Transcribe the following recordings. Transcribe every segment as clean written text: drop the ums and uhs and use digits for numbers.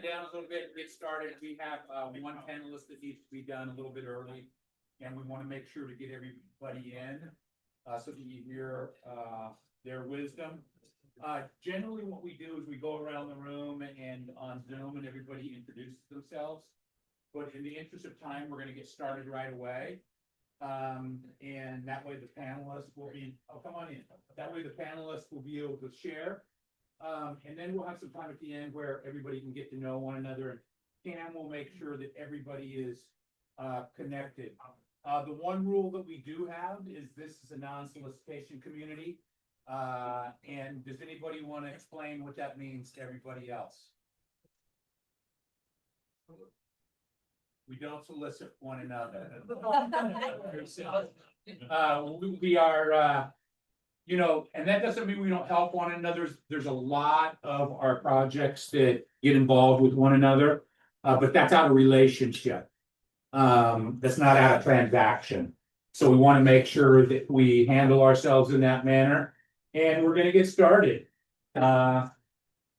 down a little bit and get started. We have one panelist that needs to be done a little bit early, and we want to make sure to get everybody in so that you hear their wisdom. Generally, what we do is we go around the room and on Zoom, and everybody introduces themselves. But in the interest of time, we're going to get started right away. And that way the panelists will be, come on in. That way the panelists will be able to share. And then we'll have some time at the end where everybody can get to know one another. And Cam will make sure that everybody is connected. The one rule that we do have is this is a non-solicitation community. And does anybody want to explain what that means to everybody else? We don't solicit one another. We are, you know, and that doesn't mean we don't help one another. There's a lot of our projects that get involved with one another, but that's out of relationship. That's not out of transaction. So we want to make sure that we handle ourselves in that manner. And we're going to get started.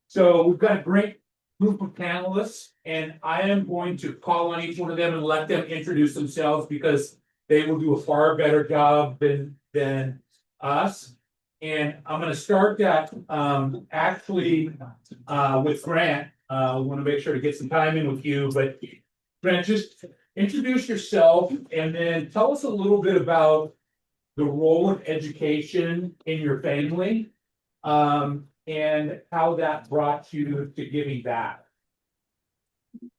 So we've got a great group of panelists, and I am going to call on each one of them and let them introduce themselves because they will do a far better job than us. And I'm going to start that actually with Grant. We want to make sure to get some time in with you, but Grant, just introduce yourself and then tell us a little bit about the role of education in your family and how that brought you to giving back.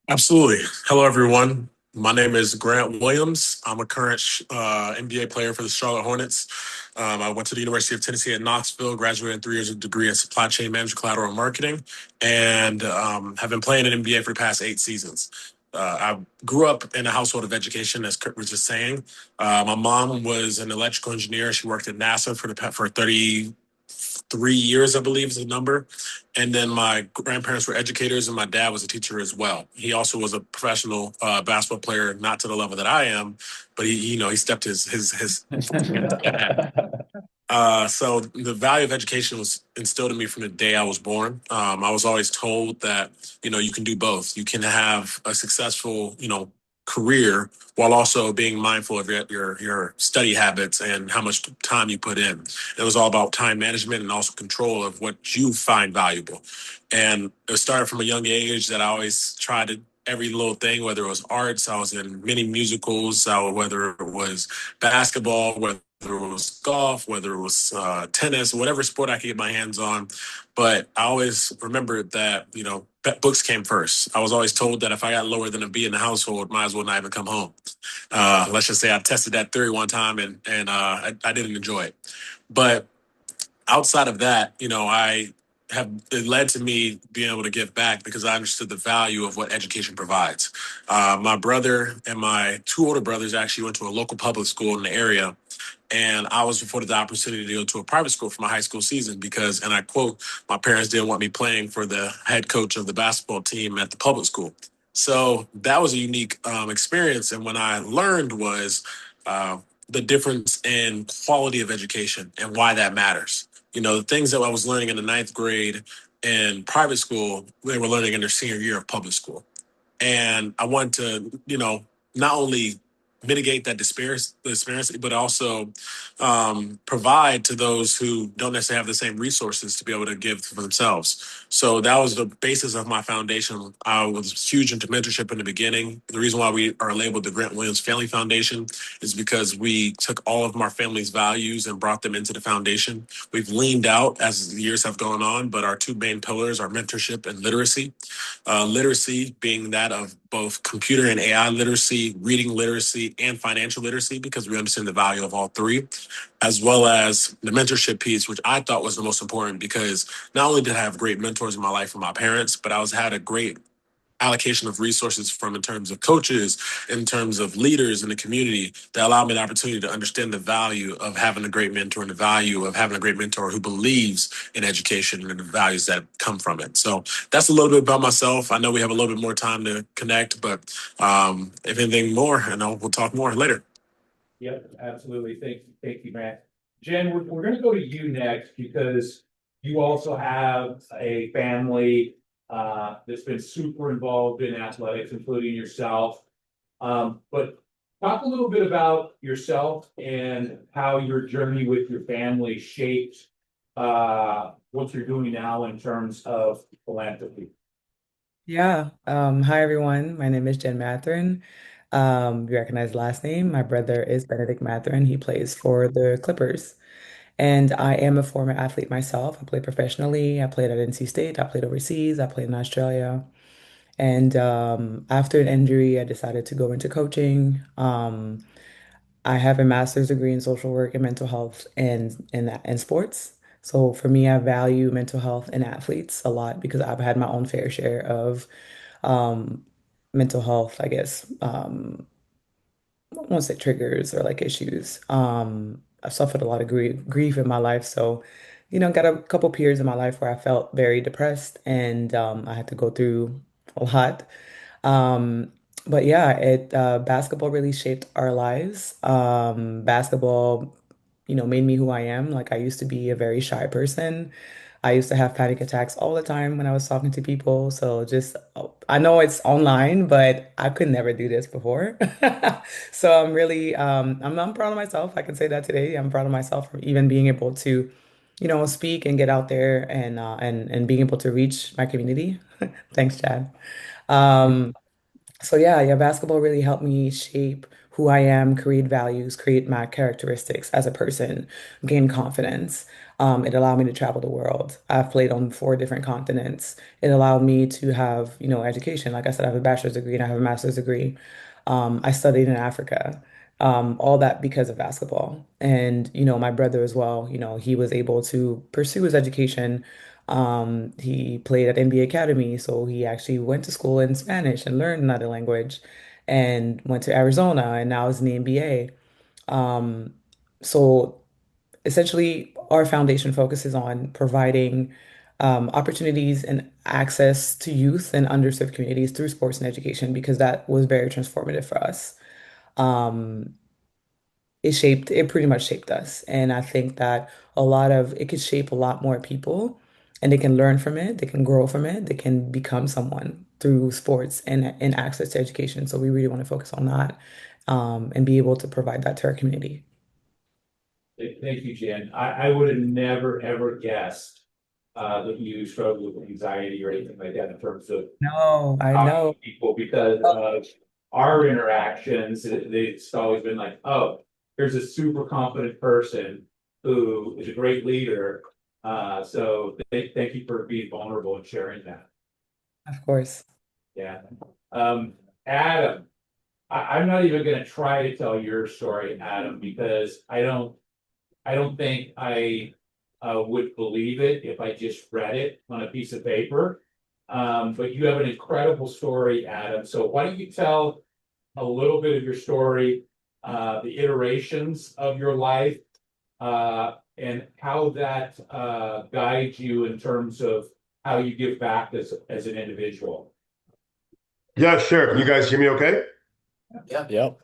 Absolutely. Hello, everyone. My name is Grant Williams. I'm a current NBA player for the Charlotte Hornets. I went to the University of Tennessee at Knoxville, graduated in 3 years with a degree in supply chain management, collateral marketing, and have been playing in NBA for the past 8 seasons. I grew up in a household of education, as Kurt was just saying. My mom was an electrical engineer. She worked at NASA for 33 years, I believe is the number. And then my grandparents were educators, and my dad was a teacher as well. He also was a professional basketball player, not to the level that I am, but he stepped his. So the value of education was instilled in me from the day I was born. I was always told that, you can do both. You can have a successful, career while also being mindful of your study habits and how much time you put in. It was all about time management and also control of what you find valuable. And it started from a young age that I always tried to every little thing, whether it was arts, I was in many musicals, whether it was basketball, whether it was golf, whether it was tennis, whatever sport I could get my hands on. But I always remembered that, books came first. I was always told that if I got lower than a B in the household, might as well not even come home. Let's just say I tested that theory one time and I didn't enjoy it. But outside of that, it led to me being able to give back because I understood the value of what education provides. My brother and my 2 older brothers actually went to a local public school in the area. And I was afforded the opportunity to go to a private school for my high school season because, and I quote, my parents didn't want me playing for the head coach of the basketball team at the public school. So that was a unique experience. And what I learned was the difference in quality of education and why that matters. The things that I was learning in the 9th grade in private school, they were learning in their senior year of public school. And I wanted to, not only mitigate that disparity, but also provide to those who don't necessarily have the same resources to be able to give for themselves. So that was the basis of my foundation. I was huge into mentorship in the beginning. The reason why we are labeled the Grant Williams Family Foundation is because we took all of our family's values and brought them into the foundation. We've leaned out as the years have gone on, but our 2 main pillars are mentorship and literacy. Literacy being that of both computer and AI literacy, reading literacy, and financial literacy, because we understand the value of all 3, as well as the mentorship piece, which I thought was the most important because not only did I have great mentors in my life from my parents, but I had a great allocation of resources from in terms of coaches, in terms of leaders in the community that allowed me the opportunity to understand the value of having a great mentor and the value of having a great mentor who believes in education and the values that come from it. So that's a little bit about myself. I know we have a little bit more time to connect, but if anything more, we'll talk more later. Yep, absolutely. Thank you, Matt. Jen, we're going to go to you next because you also have a family that's been super involved in athletics, including yourself. But talk a little bit about yourself and how your journey with your family shaped what you're doing now in terms of philanthropy. Yeah. Hi everyone. My name is Jen Mathurin. You recognize the last name. My brother is Benedict Mathurin. He plays for the Clippers. And I am a former athlete myself. I played professionally. I played at NC State. I played overseas. I played in Australia. And after an injury, I decided to go into coaching. I have a master's degree in social work and mental health and sports. So for me, I value mental health in athletes a lot because I've had my own fair share of um, mental health, I guess, I won't say triggers or like issues. I've suffered a lot of grief in my life. So, got a couple periods in my life where I felt very depressed and I had to go through a lot. Um, but yeah, basketball really shaped our lives. Basketball, made me who I am. Like I used to be a very shy person. I used to have panic attacks all the time when I was talking to people. So just, I know it's online, but I could never do this before. So I'm really, I'm proud of myself. I can say that today. I'm proud of myself for even being able to, speak and get out there and being able to reach my community. Thanks, Chad. Um, so yeah, basketball really helped me shape who I am, create values, create my characteristics as a person, gain confidence. It allowed me to travel the world. I've played on 4 different continents. It allowed me to have, education. Like I said, I have a bachelor's degree and I have a master's degree. I studied in Africa. All that because of basketball. And, my brother as well, he was able to pursue his education. He played at NBA Academy, so he actually went to school in Spanish and learned another language and went to Arizona and now is in the NBA. Um, so essentially, our foundation focuses on providing opportunities and access to youth and underserved communities through sports and education because that was very transformative for us. Um, it pretty much shaped us. And I think that it could shape a lot more people and they can learn from it, they can grow from it, they can become someone through sports and access to education. So we really want to focus on that and be able to provide that to our community. Thank you, Jen. I would have never, ever guessed that you struggle with anxiety or anything like that in terms of No, I talking know. to people because of our interactions. It's always been like, oh, here's a super confident person who is a great leader. So thank you for being vulnerable and sharing that. Of course. Yeah. Adam, I'm not even going to try to tell your story, Adam, because I don't think I would believe it if I just read it on a piece of paper. But you have an incredible story, Adam. So why don't you tell a little bit of your story, the iterations of your life, and how that guides you in terms of how you give back as an individual. Yeah, sure. Can you guys hear me okay? Yeah. Yep.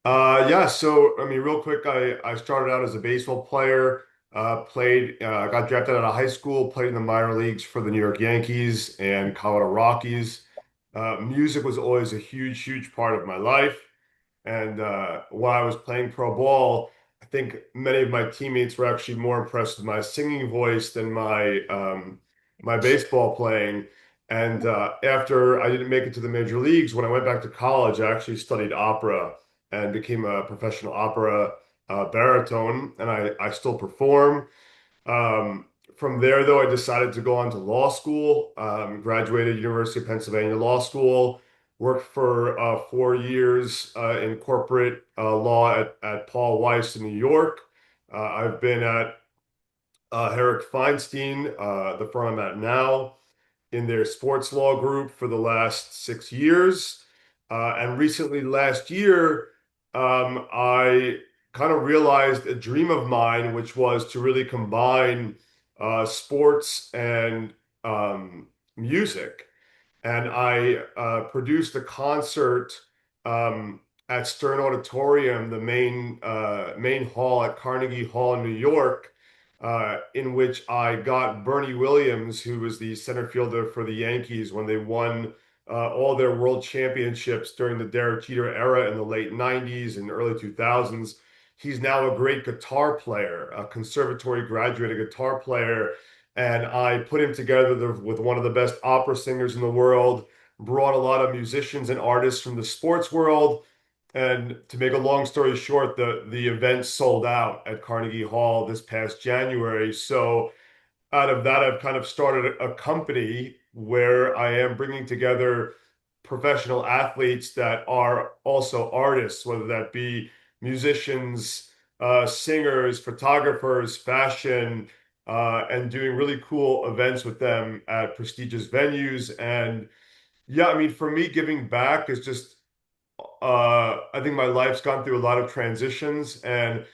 Yeah, so I mean, real quick, I started out as a baseball player, got drafted out of high school, played in the minor leagues for the New York Yankees and Colorado Rockies. Music was always a huge, huge part of my life. And while I was playing pro ball, I think many of my teammates were actually more impressed with my singing voice than my baseball playing. And after I didn't make it to the major leagues, when I went back to college, I actually studied opera and became a professional opera baritone, and I still perform. Um, from there, though, I decided to go on to law school, graduated University of Pennsylvania Law School, worked for 4 years in corporate law at Paul Weiss in New York. I've been at Herrick Feinstein, the firm I'm at now, in their sports law group for the last 6 years. And recently, last year, I kind of realized a dream of mine, which was to really combine sports and music. And I produced a concert um, at Stern Auditorium, the main hall at Carnegie Hall in New York, in which I got Bernie Williams, who was the center fielder for the Yankees when they won all their world championships during the Derek Jeter era in the late 90s and early 2000s. He's now a great guitar player, a conservatory graduated guitar player. And I put him together with one of the best opera singers in the world, brought a lot of musicians and artists from the sports world. And to make a long story short, the event sold out at Carnegie Hall this past January. So out of that, I've kind of started a company where I am bringing together professional athletes that are also artists, whether that be musicians, singers, photographers, fashion, and doing really cool events with them at prestigious venues. And yeah, I mean, for me, giving back is just I think my life's gone through a lot of transitions, and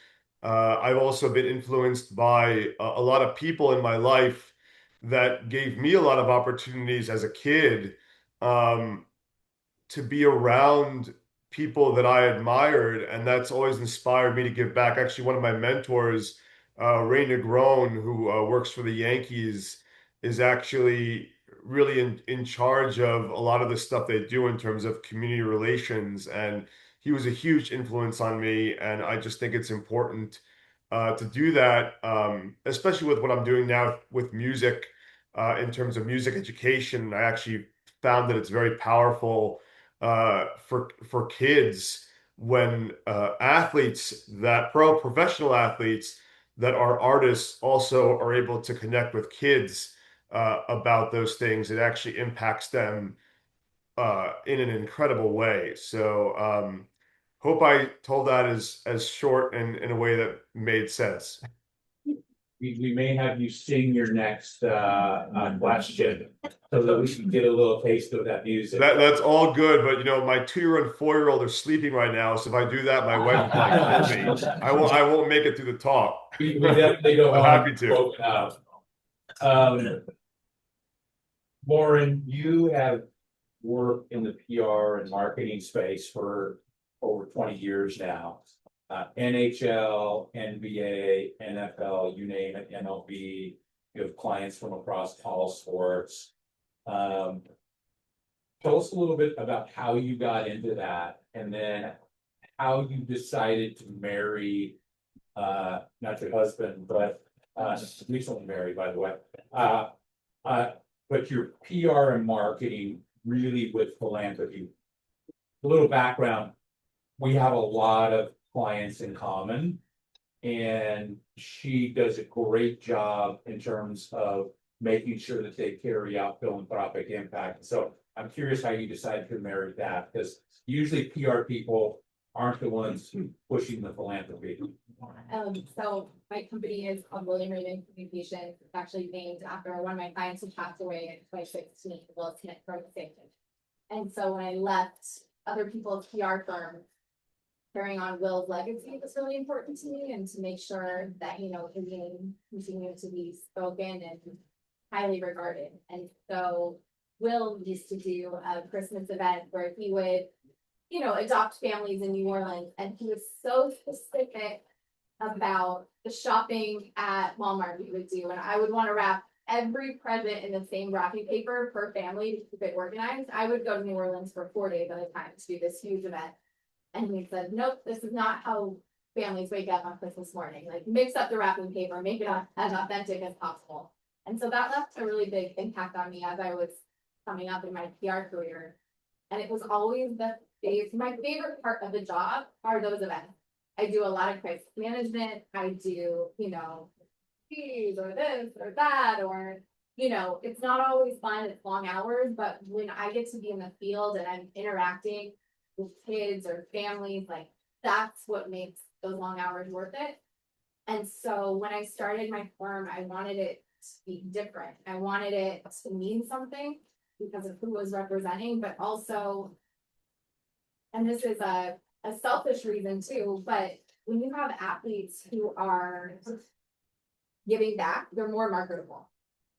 I've also been influenced by a lot of people in my life that gave me a lot of opportunities as a kid. Um, to be around people that I admired, and that's always inspired me to give back. Actually, one of my mentors, Ray Negron, who works for the Yankees, is actually really in charge of a lot of the stuff they do in terms of community relations. And he was a huge influence on me, and I just think it's important to do that, especially with what I'm doing now with music, in terms of music education. I actually found that it's very powerful for kids when athletes that professional athletes that are artists also are able to connect with kids about those things. It actually impacts them in an incredible way. So hope I told that as short and in a way that made sense. We may have you sing your next question so that we can get a little taste of that music. That's all good, but you know, my 2-year and 4-year-old are sleeping right now. So if I do that, my wife will like kill me. I won't make it through the talk. We definitely don't I'm want happy to. broken up. Lauren, you have worked in the PR and marketing space for over 20 years now. NHL, NBA, NFL, you name it, MLB. You have clients from across all sports. Tell us a little bit about how you got into that, and then how you decided to marry, not your husband, but recently married, by the way. But your PR and marketing really with philanthropy. A little background, we have a lot of clients in common, and she does a great job in terms of making sure that they carry out philanthropic impact. So I'm curious how you decided to marry that, because usually PR people aren't the ones pushing the philanthropy. So my company is called William Raymond Communications. It's actually named after one of my clients who passed away in 2016, Will Smith from Satan. And so when I left other people's PR firms, carrying on Will's legacy was really important to me, and to make sure that, you know, his name continued to be spoken and highly regarded. And so Will used to do a Christmas event where he would, you know, adopt families in New Orleans, and he was so specific about the shopping at Walmart we would do. And I would want to wrap every present in the same wrapping paper per family to keep it organized. I would go to New Orleans for 4 days at a time to do this huge event. And he said, nope, this is not how families wake up on Christmas morning. Like, mix up the wrapping paper, make it as authentic as possible. And so that left a really big impact on me as I was coming up in my PR career. And it was always my favorite part of the job are those events. I do a lot of crisis management. I do, you know, fees or this or that, or, you know, it's not always fun. It's long hours, but when I get to be in the field and I'm interacting with kids or families, like, that's what makes those long hours worth it. And so when I started my firm, I wanted it to be different. I wanted it to mean something because of who was representing, but also, and this is a selfish reason too, but when you have athletes who are giving back, they're more marketable.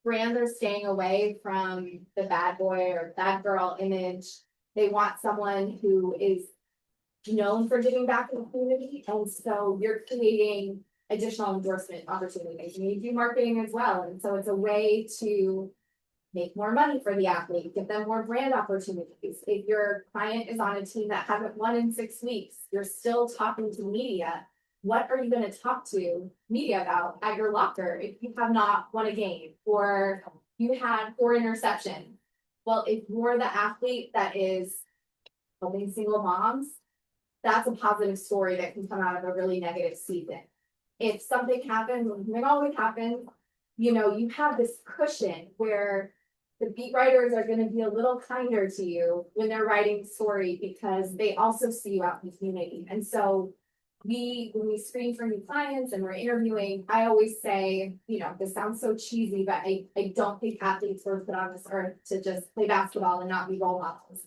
Brands are staying away from the bad boy or bad girl image. They want someone who is known for giving back in the community. And so you're creating additional endorsement opportunities. You do marketing as well. And so it's a way to make more money for the athlete, give them more brand opportunities. If your client is on a team that hasn't won in 6 weeks, you're still talking to media. What are you going to talk to media about at your locker if you have not won a game or you had 4 interceptions? Well, if you're the athlete that is helping single moms, that's a positive story that can come out of a really negative season. If something happens, something always happens, you have this cushion where the beat writers are going to be a little kinder to you when they're writing story because they also see you out in the community. And so when we screen for new clients and we're interviewing, I always say, this sounds so cheesy, but I don't think athletes were put on this earth to just play basketball and not be role models.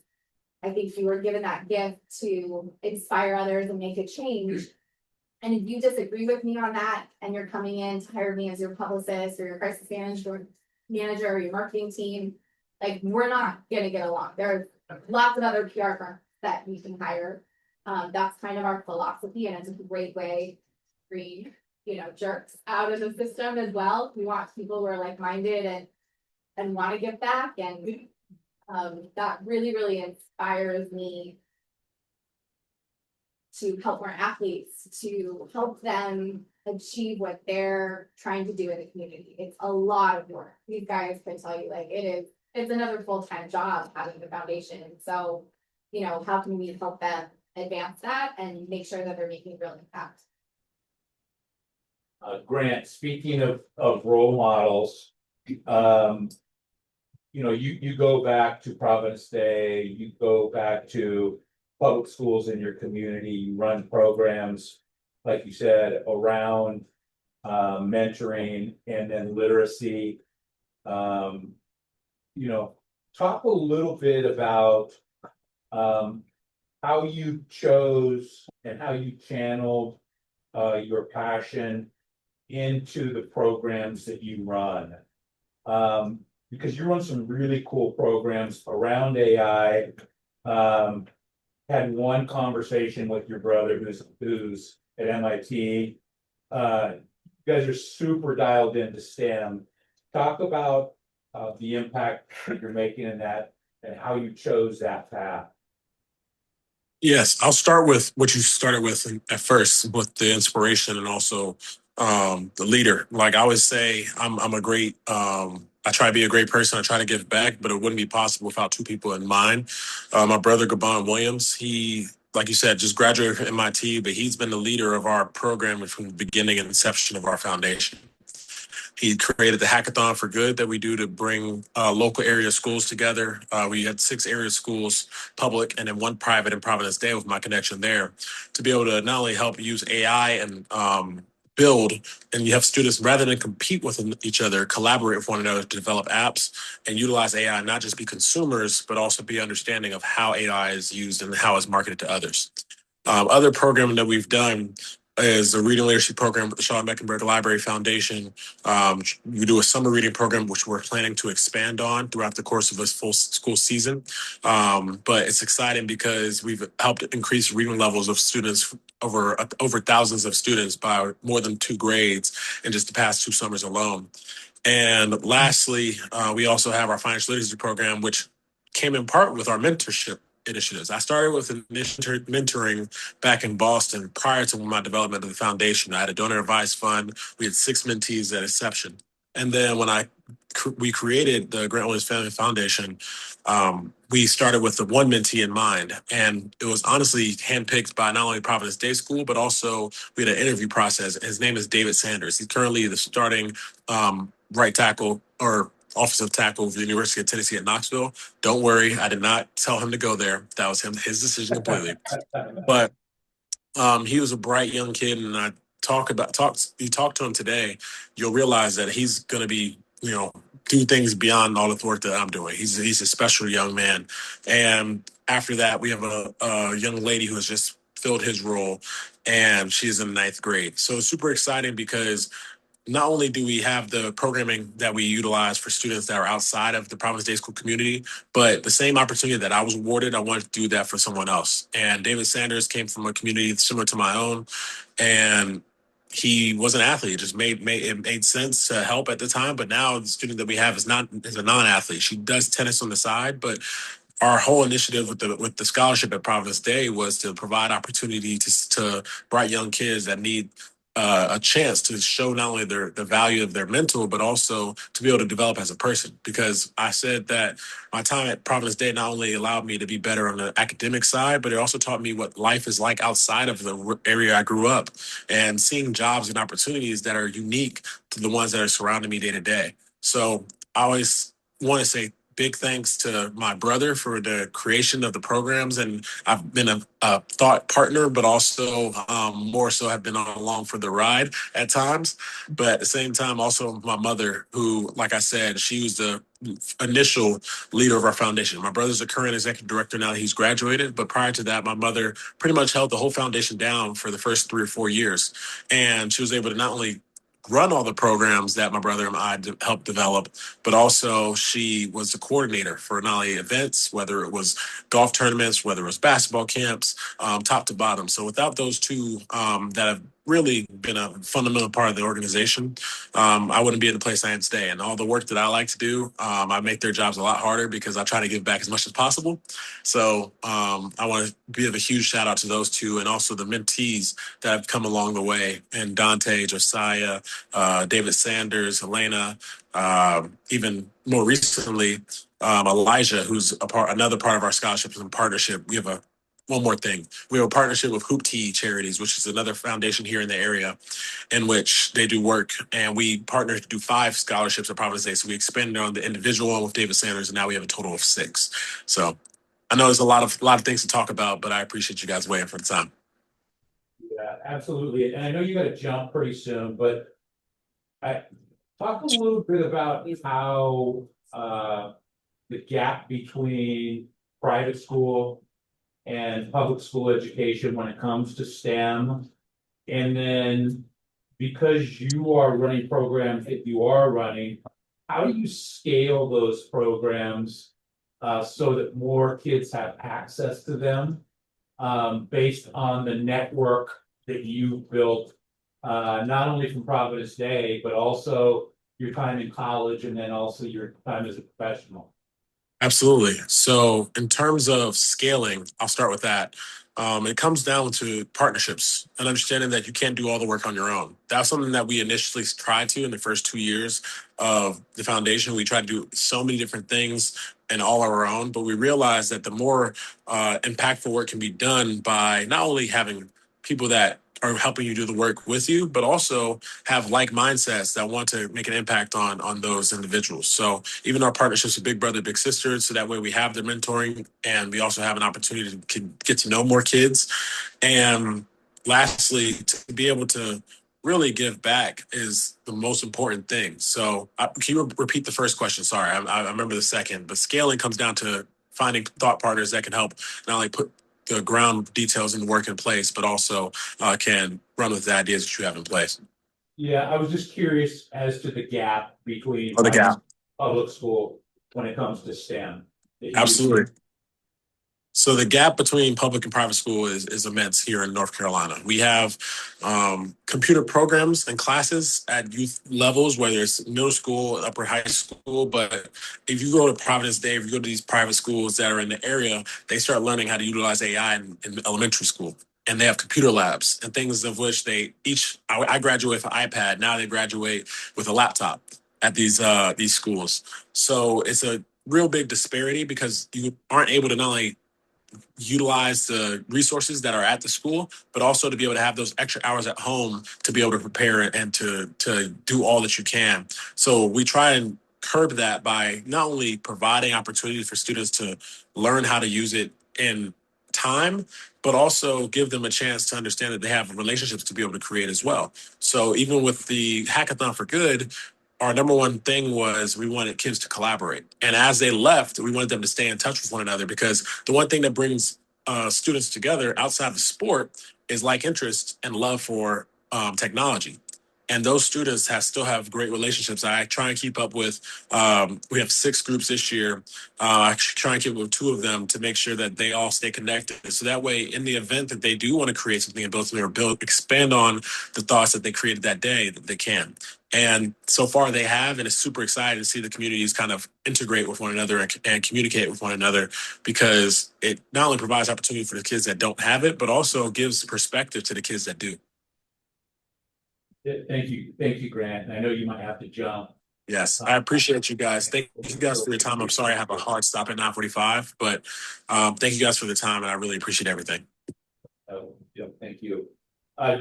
I think you were given that gift to inspire others and make a change. And if you disagree with me on that and you're coming in to hire me as your publicist or your crisis manager or your marketing team, like we're not gonna get along. There are lots of other PR firms that you can hire. That's kind of our philosophy, and it's a great way to bring, jerks out of the system as well. We want people who are like-minded and want to give back, and that really, really inspires me to help more athletes, to help them achieve what they're trying to do in the community. It's a lot of work. These guys can tell you, like, it's another full-time job having the foundation. And so, how can we help them advance that and make sure that they're making real impact? Grant, speaking of role models, you go back to Providence Day, you go back to public schools in your community, you run programs, like you said, around mentoring and then literacy. Talk a little bit about how you chose and how you channeled your passion into the programs that you run. Because you run some really cool programs around AI. Had one conversation with your brother who's at MIT. You guys are super dialed into STEM. Talk about the impact that you're making in that and how you chose that path. Yes, I'll start with what you started with at first, with the inspiration and also the leader. Like I always say, I'm a great. I try to be a great person. I try to give back, but it wouldn't be possible without 2 people in mind. My brother Gabon Williams, he, like you said, just graduated from MIT, but he's been the leader of our program from the beginning and inception of our foundation. He created the Hackathon for Good that we do to bring local area schools together. We had 6 area schools, public, and then 1 private in Providence Day with my connection there, to be able to not only help use AI and build, and you have students, rather than compete with each other, collaborate with one another to develop apps and utilize AI, not just be consumers, but also be understanding of how AI is used and how it's marketed to others. Other programming that we've done is the reading literacy program with the Sean Meckenberg Library Foundation. We do a summer reading program, which we're planning to expand on throughout the course of this full school season. But it's exciting because we've helped increase reading levels of students over thousands of students by more than 2 grades in just the past 2 summers alone. And lastly, we also have our financial literacy program, which came in part with our mentorship initiatives. I started with mentoring back in Boston prior to my development of the foundation. I had a donor advised fund. We had 6 mentees at inception. And then when we created the Grant Williams Family Foundation, we started with the 1 mentee in mind. And it was honestly handpicked by not only Providence Day School, but also we had an interview process. His name is David Sanders. He's currently the starting right tackle or offensive tackle for the University of Tennessee at Knoxville. Don't worry, I did not tell him to go there. That was his decision completely. But he was a bright young kid, and you talk to him today, you'll realize that he's going to be, do things beyond all the work that I'm doing. He's a special young man. And after that, we have a young lady who has just filled his role, and she's in 9th grade. So it's super exciting because not only do we have the programming that we utilize for students that are outside of the Providence Day School community, but the same opportunity that I was awarded, I wanted to do that for someone else. And David Sanders came from a community similar to my own. And he was an athlete. It just it made sense to help at the time. But now the student that we have is a non-athlete. She does tennis on the side, but our whole initiative with the scholarship at Providence Day was to provide opportunity to bright young kids that need a chance to show not only the value of their mental, but also to be able to develop as a person. Because I said that my time at Providence Day not only allowed me to be better on the academic side, but it also taught me what life is like outside of the area I grew up, and seeing jobs and opportunities that are unique to the ones that are surrounding me day to day. So I always want to say big thanks to my brother for the creation of the programs, and I've been a thought partner, but also more so have been on along for the ride at times. But at the same time, also my mother, who, like I said, she was the initial leader of our foundation. My brother's a current executive director now that he's graduated, but prior to that, my mother pretty much held the whole foundation down for the first 3 or 4 years, and she was able to not only run all the programs that my brother and I helped develop, but also she was the coordinator for not only events, whether it was golf tournaments, whether it was basketball camps, top to bottom. So without those two that have really been a fundamental part of the organization, I wouldn't be in the place I am today. And all the work that I like to do, I make their jobs a lot harder because I try to give back as much as possible. So I want to give a huge shout out to those two, and also the mentees that have come along the way, and Dante, Josiah, David Sanders, Helena, even more recently, Elijah, who's another part of our scholarships and partnership. We have one more thing. We have a partnership with Hoop Tea Charities, which is another foundation here in the area in which they do work. And we partner to do 5 scholarships at Providence Day. So we expanded on the individual one with David Sanders, and now we have a total of 6. So I know there's a lot of things to talk about, but I appreciate you guys waiting for the time. Yeah, absolutely. And I know you got to jump pretty soon, but I talk a little bit about how the gap between private school and public school education when it comes to STEM. And then because you are running programs that you are running, how do you scale those programs so that more kids have access to them based on the network that you've built, not only from Providence Day, but also your time in college and then also your time as a professional? Absolutely. So, in terms of scaling, I'll start with that. It comes down to partnerships and understanding that you can't do all the work on your own. That's something that we initially tried to in the first 2 years of the foundation. We tried to do so many different things and all of our own, but we realized that the more impactful work can be done by not only having people that are helping you do the work with you, but also have like mindsets that want to make an impact on those individuals. So even our partnerships with Big Brother, Big Sister, so that way we have their mentoring, and we also have an opportunity to get to know more kids. And lastly, to be able to really give back is the most important thing. So can you repeat the first question? Sorry, I remember the second, but scaling comes down to finding thought partners that can help not only put the ground details and work in place, but also can run with the ideas that you have in place. Yeah, I was just curious as to the gap between Oh, the gap. public school when it comes to STEM. Absolutely. So the gap between public and private school is immense here in North Carolina. We have computer programs and classes at youth levels, whether it's middle school, upper high school. But if you go to Providence Day, if you go to these private schools that are in the area, they start learning how to utilize AI in elementary school. And they have computer labs and things of which I graduate with an iPad. Now they graduate with a laptop at these schools. So it's a real big disparity because you aren't able to not only utilize the resources that are at the school, but also to be able to have those extra hours at home to be able to prepare and to do all that you can. So we try and curb that by not only providing opportunities for students to learn how to use it in time, but also give them a chance to understand that they have relationships to be able to create as well. So even with the Hackathon for Good, our number one thing was we wanted kids to collaborate. And as they left, we wanted them to stay in touch with one another, because the one thing that brings students together outside of sport is like interest and love for technology. and those students still have great relationships. I try and keep up with. We have 6 groups this year. I try and keep up with 2 of them to make sure that they all stay connected. So that way, in the event that they do want to create something and build something or expand on the thoughts that they created that day, that they can. And so far they have, and it's super exciting to see the communities kind of integrate with one another and communicate with one another, because it not only provides opportunity for the kids that don't have it, but also gives perspective to the kids that do. Thank you, Grant. And I know you might have to jump. Yes, I appreciate you guys. Thank you guys for your time. I'm sorry I have a hard stop at 9:45, but thank you guys for the time, and I really appreciate everything. Yeah, thank you.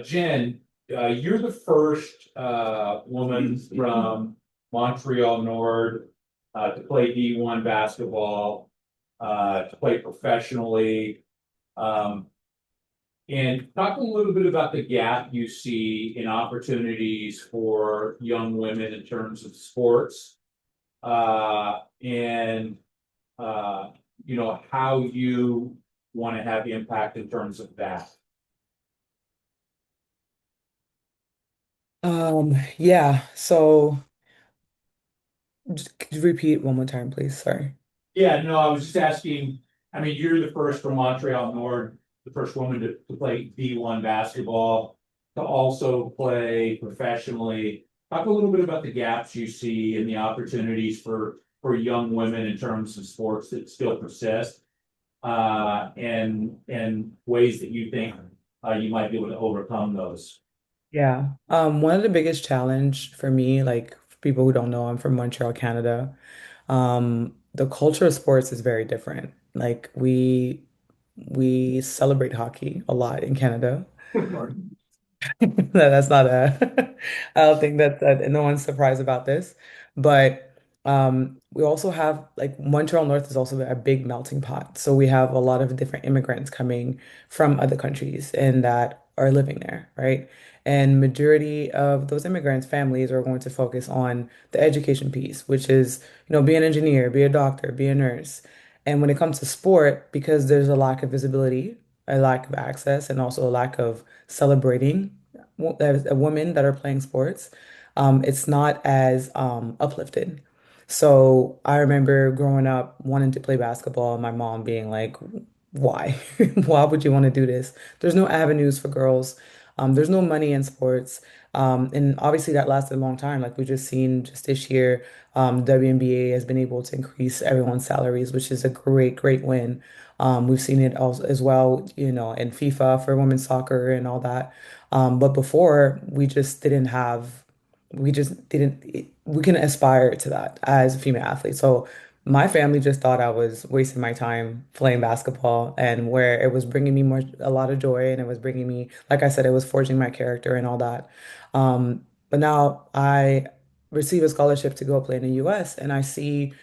Jen, you're the first woman from Montreal Nord to play D1 basketball, to play professionally. And talk a little bit about the gap you see in opportunities for young women in terms of sports, and how you want to have impact in terms of that. Yeah, so could you repeat one more time, please? Sorry. Yeah, no, I was just asking, I mean, you're the first from Montreal Nord, the first woman to play D1 basketball, to also play professionally. Talk a little bit about the gaps you see and the opportunities for young women in terms of sports that still persist, and ways that you think you might be able to overcome those. Yeah. One of the biggest challenge for me, like for people who don't know, I'm from Montreal, Canada. The culture of sports is very different. Like we celebrate hockey a lot in Canada. No, that's not a, I don't think that no one's surprised about this. But we also have like Montreal North is also a big melting pot. So we have a lot of different immigrants coming from other countries and that are living there, right? And majority of those immigrants' families are going to focus on the education piece, which is, be an engineer, be a doctor, be a nurse. And when it comes to sport, because there's a lack of visibility, a lack of access, and also a lack of celebrating women that are playing sports, it's not as uplifted. So I remember growing up wanting to play basketball and my mom being like, why? Why would you want to do this? There's no avenues for girls. There's no money in sports. And obviously that lasted a long time. Like we just seen just this year, WNBA has been able to increase everyone's salaries, which is a great, great win. We've seen it also as well, in FIFA for women's soccer and all that. But before, we just didn't, we couldn't aspire to that as a female athlete. So my family just thought I was wasting my time playing basketball, and where it was bringing me a lot of joy, and it was bringing me, like I said, it was forging my character and all that. But now I receive a scholarship to go play in the US, and I see,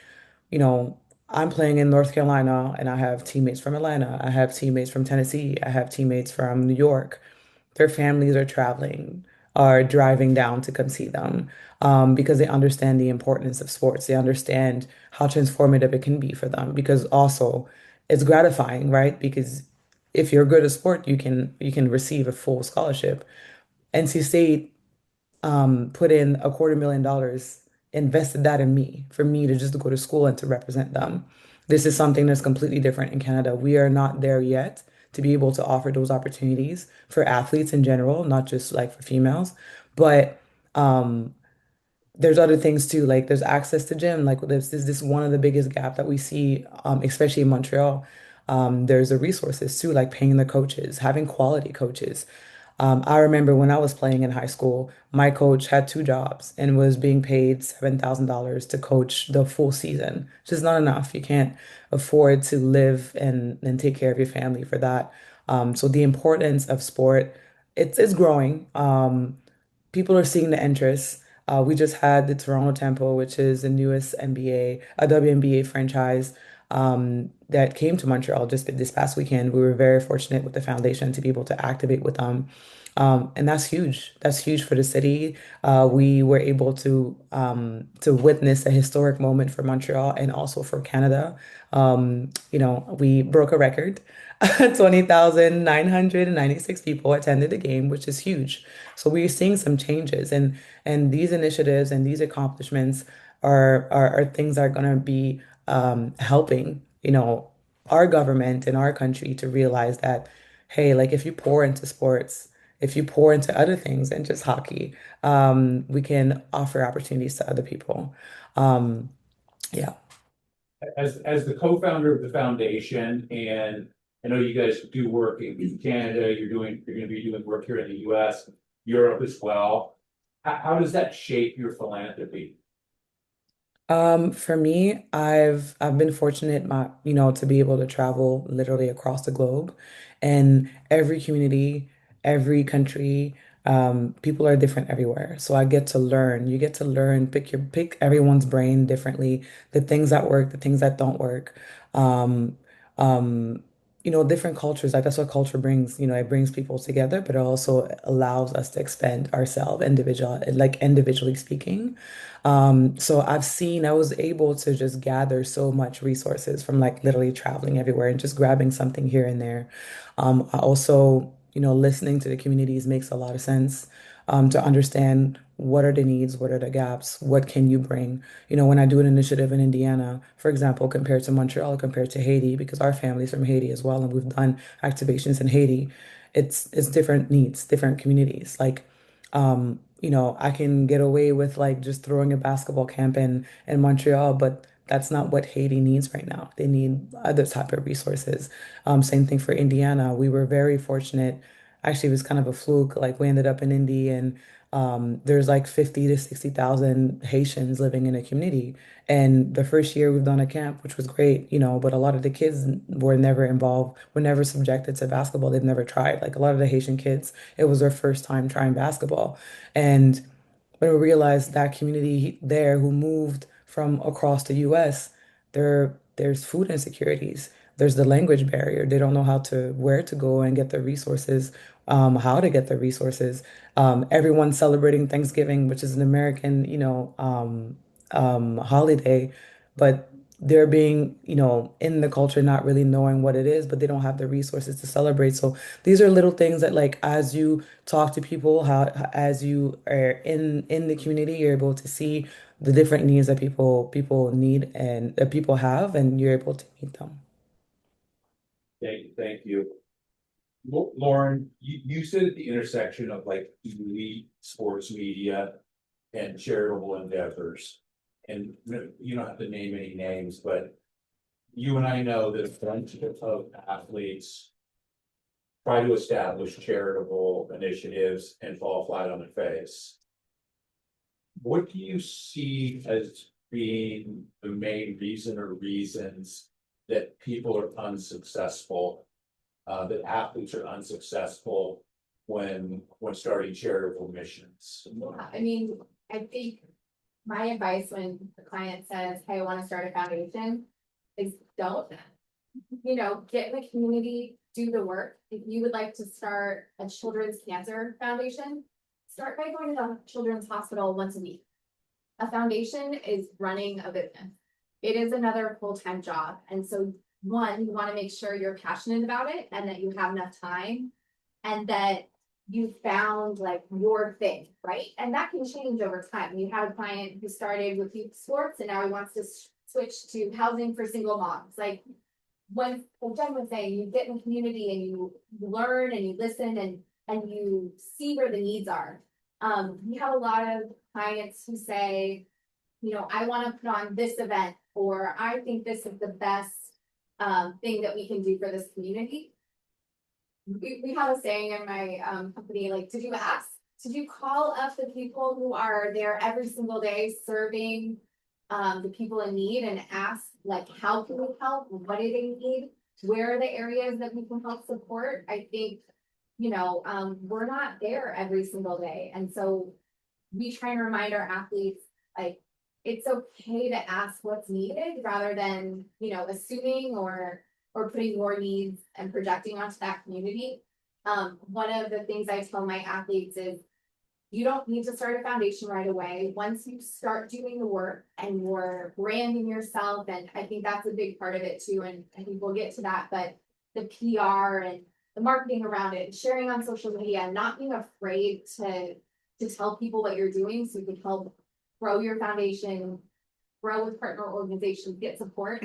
you know, I'm playing in North Carolina and I have teammates from Atlanta. I have teammates from Tennessee. I have teammates from New York. Their families are traveling, are driving down to come see them, because they understand the importance of sports. They understand how transformative it can be for them, because also it's gratifying, right? Because if you're good at sport, you can receive a full scholarship. NC State put in $250,000, invested that in me for me to just go to school and to represent them. This is something that's completely different in Canada. We are not there yet to be able to offer those opportunities for athletes in general, not just like for females. But um, there's other things too, like there's access to gym. Like this one of the biggest gap that we see, especially in Montreal. There's the resources too, like paying the coaches, having quality coaches. I remember when I was playing in high school, my coach had 2 jobs and was being paid $7,000 to coach the full season. It's just not enough. You can't afford to live and take care of your family for that. So the importance of sport, it's growing. People are seeing the interest. We just had the Toronto Tempo, which is the newest WNBA franchise. that came to Montreal just this past weekend. We were very fortunate with the foundation to be able to activate with them. And that's huge. That's huge for the city. We were able to witness a historic moment for Montreal and also for Canada. We broke a record. 20,996 people attended the game, which is huge. So we're seeing some changes, and these initiatives and these accomplishments are things that are going to be helping, our government and our country to realize that, hey, like if you pour into sports, if you pour into other things than just hockey, we can offer opportunities to other people. Um, yeah. As the co-founder of the foundation, and I know you guys do work in Canada, you're going to be doing work here in the US, Europe as well. How does that shape your philanthropy? For me, I've been fortunate, to be able to travel literally across the globe, and every community, every country, people are different everywhere. So I get to learn. You get to learn, pick everyone's brain differently, the things that work, the things that don't work. Um, um, different cultures, like that's what culture brings. It brings people together, but it also allows us to expand ourselves individually speaking. So I was able to just gather so much resources from like literally traveling everywhere and just grabbing something here and there. I also, listening to the communities makes a lot of sense, to understand what are the needs, what are the gaps, what can you bring? When I do an initiative in Indiana, for example, compared to Montreal, compared to Haiti, because our family's from Haiti as well, and we've done activations in Haiti, it's different needs, different communities. Like, I can get away with like just throwing a basketball camp in Montreal, but that's not what Haiti needs right now. They need other type of resources. Same thing for Indiana. We were very fortunate. Actually, it was kind of a fluke. Like we ended up in Indy, and there's like 50 to 60,000 Haitians living in a community. And the first year we've done a camp, which was great, but a lot of the kids were never involved, were never subjected to basketball. They've never tried. Like a lot of the Haitian kids, it was their first time trying basketball. And when we realized that community there who moved from across the US, there's food insecurities. There's the language barrier. They don't know where to go and get the resources, how to get the resources. Everyone's celebrating Thanksgiving, which is an American, holiday, but they're being, in the culture, not really knowing what it is, but they don't have the resources to celebrate. So these are little things that, like, as you talk to people, as you are in the community, you're able to see the different needs that people need and that people have, and you're able to meet them. Thank you. Lauren, you sit at the intersection of like elite sports media and charitable endeavors. And you don't have to name any names, but you and I know that a bunch of athletes try to establish charitable initiatives and fall flat on their face. What do you see as being the main reason or reasons that people are unsuccessful, that athletes are unsuccessful when starting charitable missions? Yeah, I mean, I think my advice when the client says, hey, I want to start a foundation is don't, get in the community, do the work. If you would like to start a children's cancer foundation, start by going to the children's hospital once a week. A foundation is running a business. It is another full-time job. And so one, you want to make sure you're passionate about it and that you have enough time and that you found like your thing, right? And that can change over time. You had a client who started with youth sports and now he wants to switch to housing for single moms. Like when Jen was saying, you get in the community and you learn and you listen and you see where the needs are. We have a lot of clients who say, I want to put on this event, or I think this is the best thing that we can do for this community. We have a saying in my company, like, did you ask? Did you call up the people who are there every single day serving the people in need and ask, like, how can we help? What do they need? Where are the areas that we can help support? I think, we're not there every single day. And so we try and remind our athletes, like, it's okay to ask what's needed rather than, assuming or putting more needs and projecting onto that community. One of the things I tell my athletes is you don't need to start a foundation right away. Once you start doing the work and you're branding yourself, and I think that's a big part of it too, and I think we'll get to that, but the PR and the marketing around it, sharing on social media, not being afraid to tell people what you're doing so you can help grow your foundation, grow with partner organizations, get support.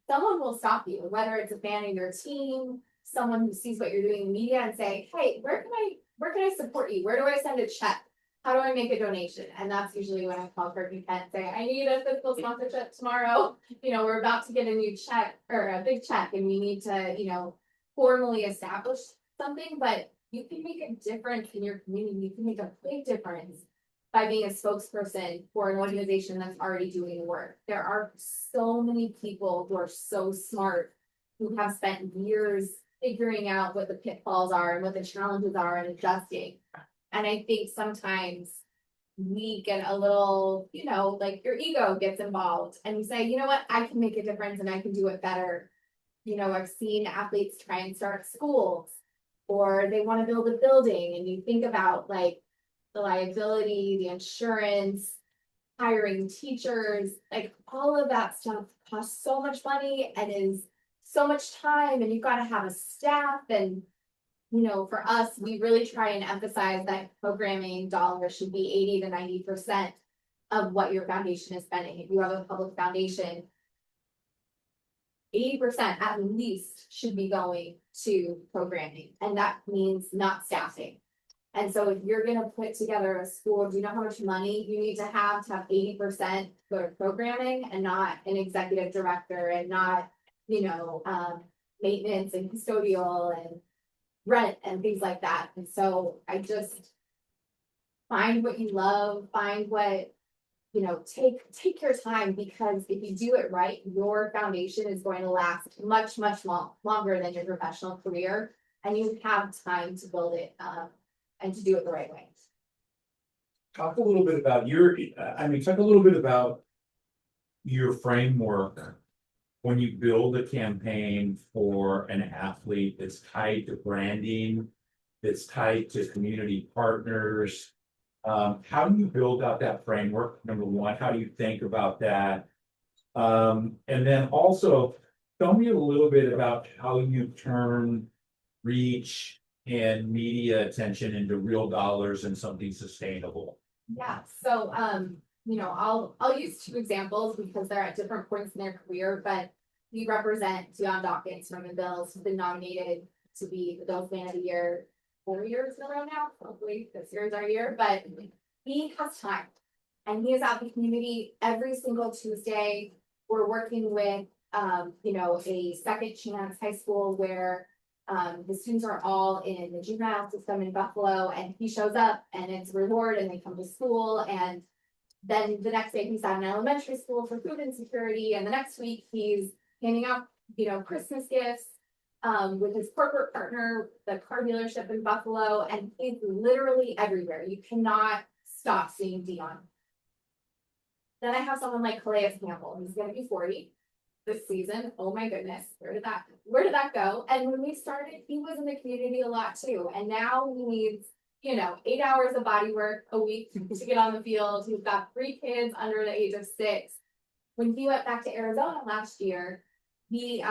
Someone will stop you, whether it's a fan of your team, someone who sees what you're doing in media and say, hey, where can I support you? Where do I send a check? How do I make a donation? And that's usually when I call Kirby Kent and say, I need a fiscal sponsorship tomorrow. We're about to get a new check or a big check and we need to, formally establish something, but you can make a difference in your community. You can make a big difference by being a spokesperson for an organization that's already doing the work. There are so many people who are so smart who have spent years figuring out what the pitfalls are and what the challenges are and adjusting. And I think sometimes we get a little, like your ego gets involved and you say, you know what, I can make a difference and I can do it better. I've seen athletes try and start schools or they want to build a building and you think about like the liability, the insurance, hiring teachers, like all of that stuff costs so much money and is so much time and you've got to have a staff. And, for us, we really try and emphasize that programming dollars should be 80 to 90% of what your foundation is spending. If you have a public foundation, 80% at least should be going to programming. And that means not staffing. And so if you're going to put together a school, do you know how much money you need to have 80% go to programming and not an executive director and not, maintenance and custodial and rent and things like that. And so I just find what you love, find what, take your time, because if you do it right, your foundation is going to last much, much longer than your professional career. And you have time to build it and to do it the right way. Talk a little bit about talk a little bit about your framework when you build a campaign for an athlete that's tied to branding, that's tied to community partners. How do you build out that framework? Number one, how do you think about that? And then also, tell me a little bit about how you turn reach and media attention into real dollars and something sustainable. Yeah. So, I'll use two examples because they're at different points in their career, but we represent Deion Dawkins from the Bills, who's been nominated to be the Bills Man of the Year 4 years in a row now. Hopefully this year is our year, but he has time and he is out in the community every single Tuesday. We're working with, a second chance high school where the students are all in the juvenile system in Buffalo, and he shows up and it's a reward and they come to school. And then the next day he's at an elementary school for food insecurity. And the next week he's handing out, Christmas gifts with his corporate partner, the car dealership in Buffalo. And he's literally everywhere. You cannot stop seeing Deion. Then I have someone like Calais Campbell. He's going to be 40 this season. Oh my goodness, where did that go? And when we started, he was in the community a lot too. And now he needs, 8 hours of body work a week to get on the field. He's got 3 kids under the age of 6. When he went back to Arizona last year, he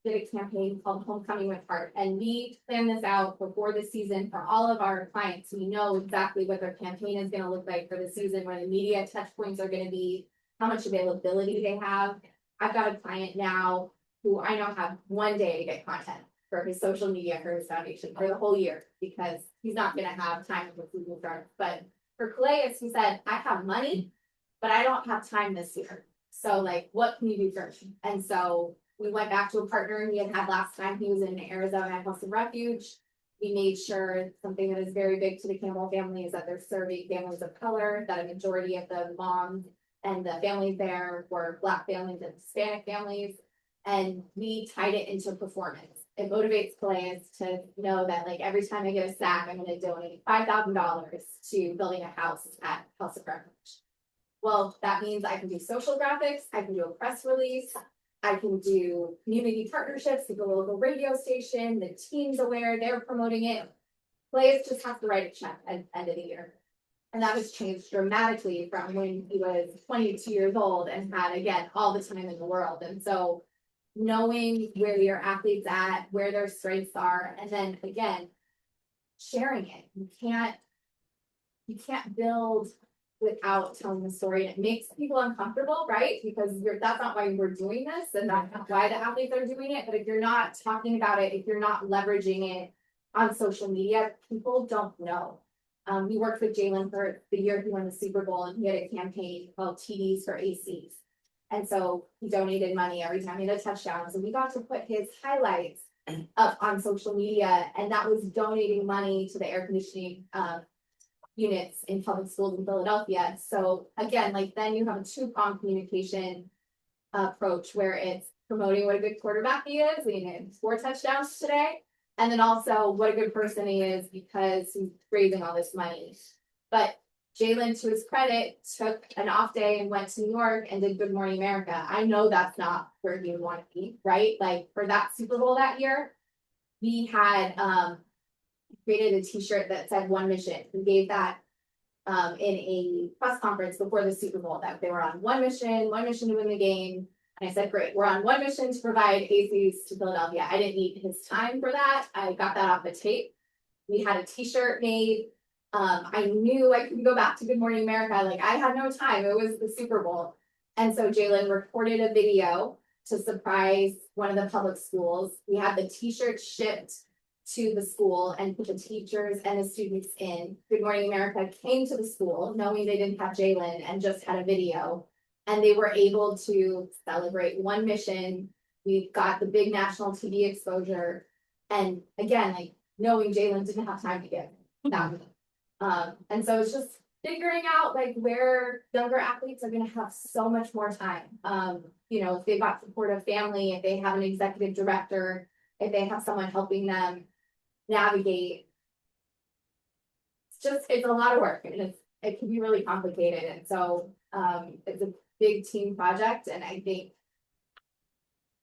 did a campaign called Homecoming with Heart. And we planned this out before the season for all of our clients. We know exactly what their campaign is going to look like for the season, where the media touch points are going to be, how much availability they have. I've got a client now who I know have 1 day to get content for his social media for his foundation for the whole year, because he's not going to have time with season starts. But for Calais, he said, I have money, but I don't have time this year. So what can you do first? And so we went back to a partner he had last time he was in Arizona House of Refuge. We made sure something that is very big to the Campbell family is that they're serving families of color, that a majority of the moms and the families there were Black families and Hispanic families. And we tied it into performance. It motivates players to know that every time I get a sack, I'm going to donate $5,000 to building a house at House of Refuge. Well, that means I can do social graphics, I can do a press release, I can do community partnerships with the local radio station, the team's aware, they're promoting it. Players just have to write a check at the end of the year. And that has changed dramatically from when he was 22 years old and had, again, all the time in the world. And so knowing where your athlete's at, where their strengths are, and then again, sharing it. You can't build without telling the story, and it makes people uncomfortable, right? Because that's not why we're doing this, and that's not why the athletes are doing it. But if you're not talking about it, if you're not leveraging it on social media, people don't know. We worked with Jalen for the year he won the Super Bowl, and he had a campaign called TDs for ACs. And so he donated money every time he had a touchdown. So we got to put his highlights up on social media, and that was donating money to the air conditioning units in public schools in Philadelphia. So again, like then you have a two-pronged communication approach where it's promoting what a good quarterback he is. We had 4 touchdowns today. And then also what a good person he is because he's raising all this money. But Jalen, to his credit, took an off day and went to New York and did Good Morning America. I know that's not where you want to be, right? Like for that Super Bowl that year, we had created a t-shirt that said one mission. We gave that in a press conference before the Super Bowl that they were on one mission to win the game. And I said, great, we're on one mission to provide ACs to Philadelphia. I didn't need his time for that. I got that off the tape. We had a t-shirt made. I knew I could go back to Good Morning America. Like I had no time. It was the Super Bowl. And so Jalen recorded a video to surprise one of the public schools. We had the t-shirt shipped to the school and put the teachers and the students in. Good Morning America came to the school knowing they didn't have Jalen and just had a video. And they were able to celebrate one mission. We got the big national TV exposure. And again, like knowing Jalen didn't have time to give that. And so it's just figuring out like where younger athletes are going to have so much more time. You know, if they've got supportive family, if they have an executive director, if they have someone helping them navigate. It's a lot of work and it can be really complicated. And so it's a big team project. And I think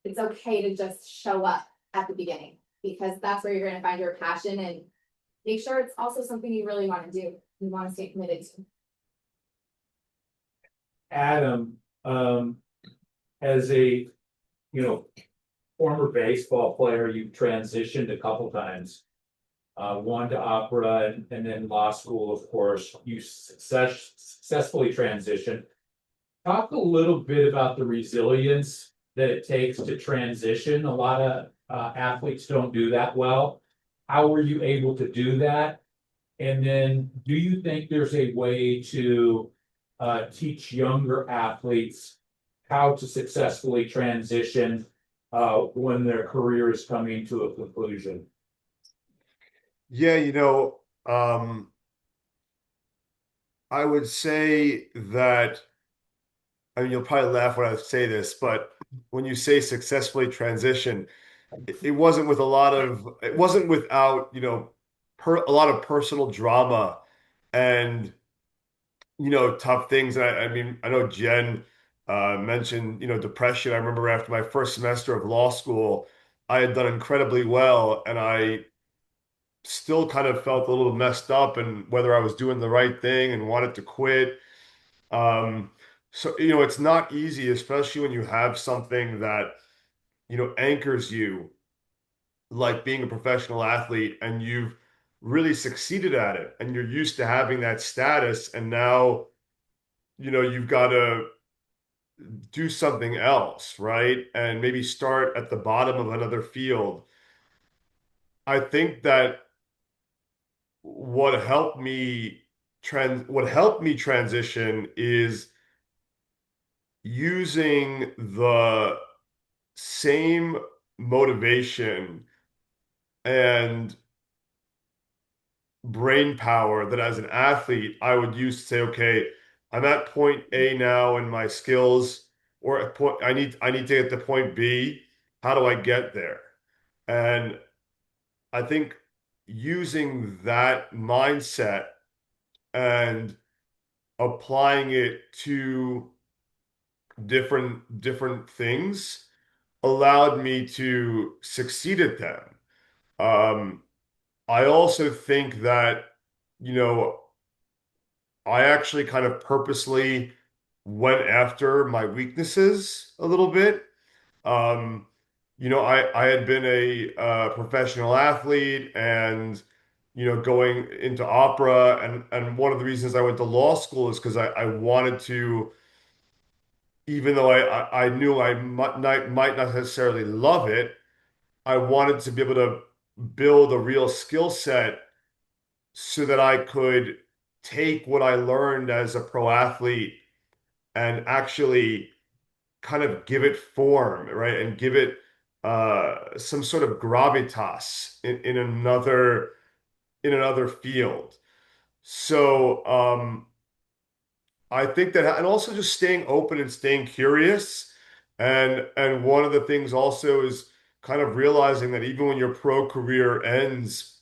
it's okay to just show up at the beginning because that's where you're going to find your passion and make sure it's also something you really want to do. You want to stay committed to. Adam, as a, former baseball player, you've transitioned a couple times. One to opera and then law school, of course, you successfully transitioned. Talk a little bit about the resilience that it takes to transition. A lot of athletes don't do that well. How were you able to do that? And then do you think there's a way to teach younger athletes how to successfully transition when their career is coming to a conclusion? Yeah, I would say that, I mean, you'll probably laugh when I say this, but when you say successfully transition, it wasn't without, a lot of personal drama and, tough things. And I mean, I know Jen mentioned, depression. I remember after my first semester of law school, I had done incredibly well and I still kind of felt a little messed up and whether I was doing the right thing and wanted to quit. So, it's not easy, especially when you have something that, anchors you, like being a professional athlete and you've really succeeded at it and you're used to having that status. And now, you've got to do something else, right? And maybe start at the bottom of another field. I think that what helped me transition is using the same motivation and brain power that as an athlete I would use to say, okay, I'm at point A now in my skills, or at point I need to get to point B. How do I get there? And I think using that mindset and applying it to different things allowed me to succeed at them. Um, I also think that, you know, I actually kind of purposely went after my weaknesses a little bit. Um, I had been a professional athlete and, going into opera. And one of the reasons I went to law school is because I wanted to, even though I knew I might not necessarily love it, I wanted to be able to build a real skill set so that I could take what I learned as a pro athlete and actually kind of give it form, right? And give it some sort of gravitas in another field. So I think that, and also just staying open and staying curious. And one of the things also is kind of realizing that even when your pro career ends,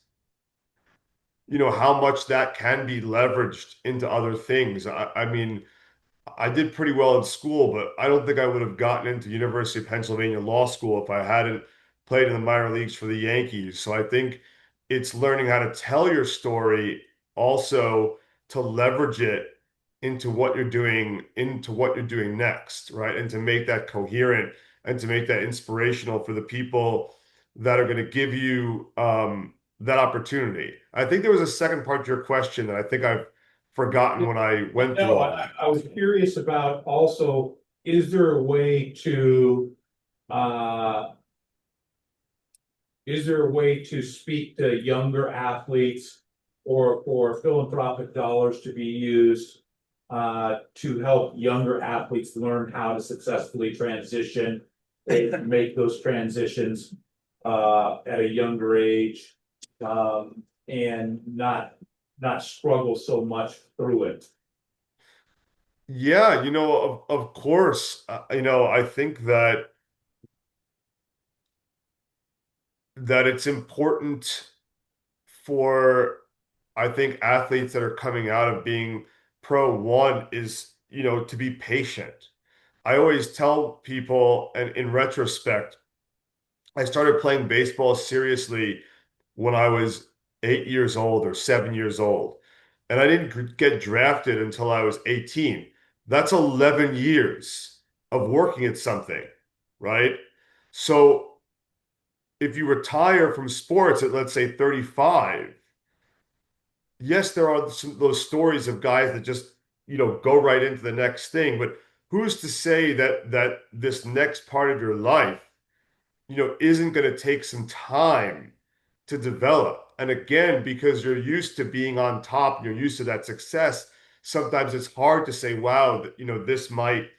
how much that can be leveraged into other things. I mean, I did pretty well in school, but I don't think I would have gotten into University of Pennsylvania Law School if I hadn't played in the minor leagues for the Yankees. So I think it's learning how to tell your story, also to leverage it into what you're doing next, right? And to make that coherent and to make that inspirational for the people that are going to give you that opportunity. I think there was a second part to your question that I think I've forgotten when I went through No, all that. I was curious about also, is there a way to, uh, is there a way to speak to younger athletes or for philanthropic dollars to be used to help younger athletes learn how to successfully transition, make those transitions at a younger age, and not struggle so much through it? Yeah, of course, I think that it's important for, I think, athletes that are coming out of being pro one is, to be patient. I always tell people, and in retrospect, I started playing baseball seriously when I was 8 years old or 7 years old. And I didn't get drafted until I was 18. That's 11 years of working at something, right? So if you retire from sports at, let's say, 35, yes, there are those stories of guys that just, go right into the next thing. But who's to say that this next part of your life, isn't going to take some time to develop? And again, because you're used to being on top, and you're used to that success, sometimes it's hard to say, wow, this might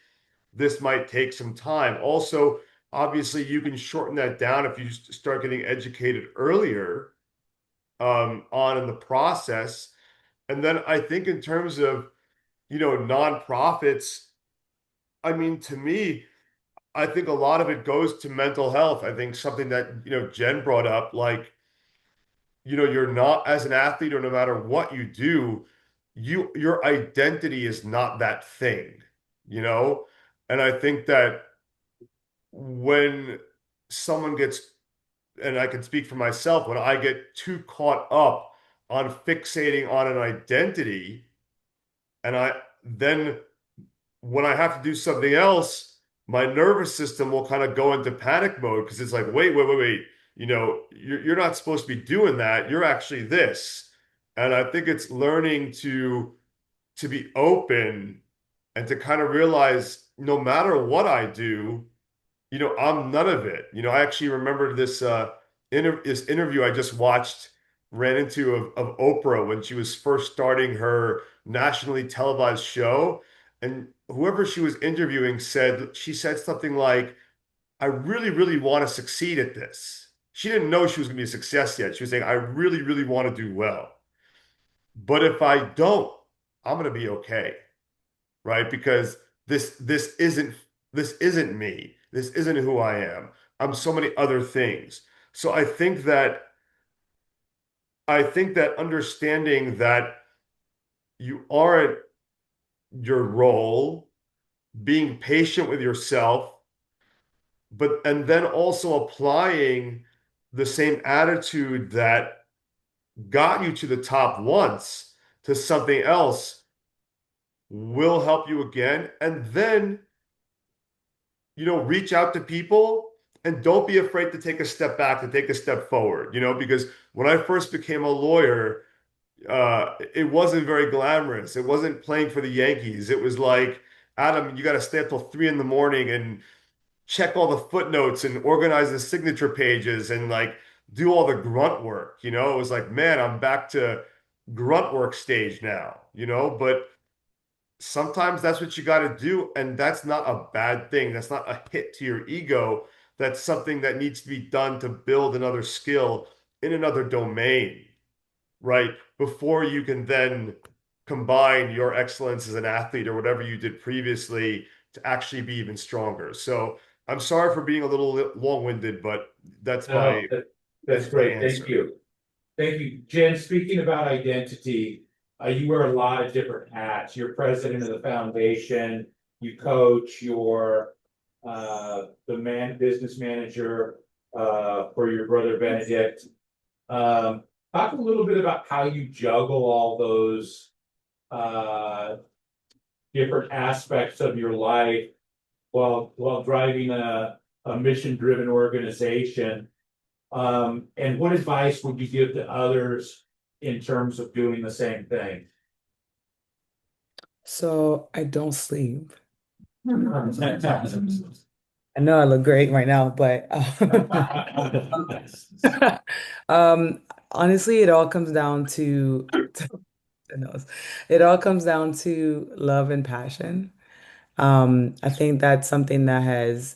take some time. Also, obviously, you can shorten that down if you start getting educated earlier on in the process. And then I think in terms of, nonprofits, I mean, to me, I think a lot of it goes to mental health. I think something that, Jen brought up, like, you're not, as an athlete or no matter what you do, your identity is not that thing, you know? And I think that when someone gets, and I can speak for myself, when I get too caught up on fixating on an identity, and then when I have to do something else, my nervous system will kind of go into panic mode because it's like, wait. You're not supposed to be doing that. You're actually this. And I think it's learning to be open and to kind of realize no matter what I do, I'm none of it. I actually remember this interview I just watched, ran into of Oprah when she was first starting her nationally televised show. And whoever she was interviewing she said something like, I really, really want to succeed at this. She didn't know she was going to be a success yet. She was saying, I really, really want to do well. But if I don't, I'm going to be okay, right? Because this isn't me. This isn't who I am. I'm so many other things. So I think that understanding that you aren't your role, being patient with yourself, but and then also applying the same attitude that got you to the top once to something else will help you again. And then, reach out to people and don't be afraid to take a step back, to take a step forward, because when I first became a lawyer, it wasn't very glamorous. It wasn't playing for the Yankees. It was like, Adam, you got to stay up till 3 in the morning and check all the footnotes and organize the signature pages and like do all the grunt work. It was like, man, I'm back to grunt work stage now, but sometimes that's what you got to do. And that's not a bad thing. That's not a hit to your ego. That's something that needs to be done to build another skill in another domain, right? Before you can then combine your excellence as an athlete or whatever you did previously to actually be even stronger. So I'm sorry for being a little long-winded, but that's No, my that's my great. Thank answer. you. Thank you. Jen, speaking about identity, you wear a lot of different hats. You're president of the foundation, you coach, you're business manager for your brother Benedict. Talk a little bit about how you juggle all those uh, different aspects of your life while driving a mission-driven organization. And what advice would you give to others in terms of doing the same thing? So I don't sleep. I know I look great right now, but um, honestly, it all comes down to the nose. It all comes down to love and passion. I think that's something that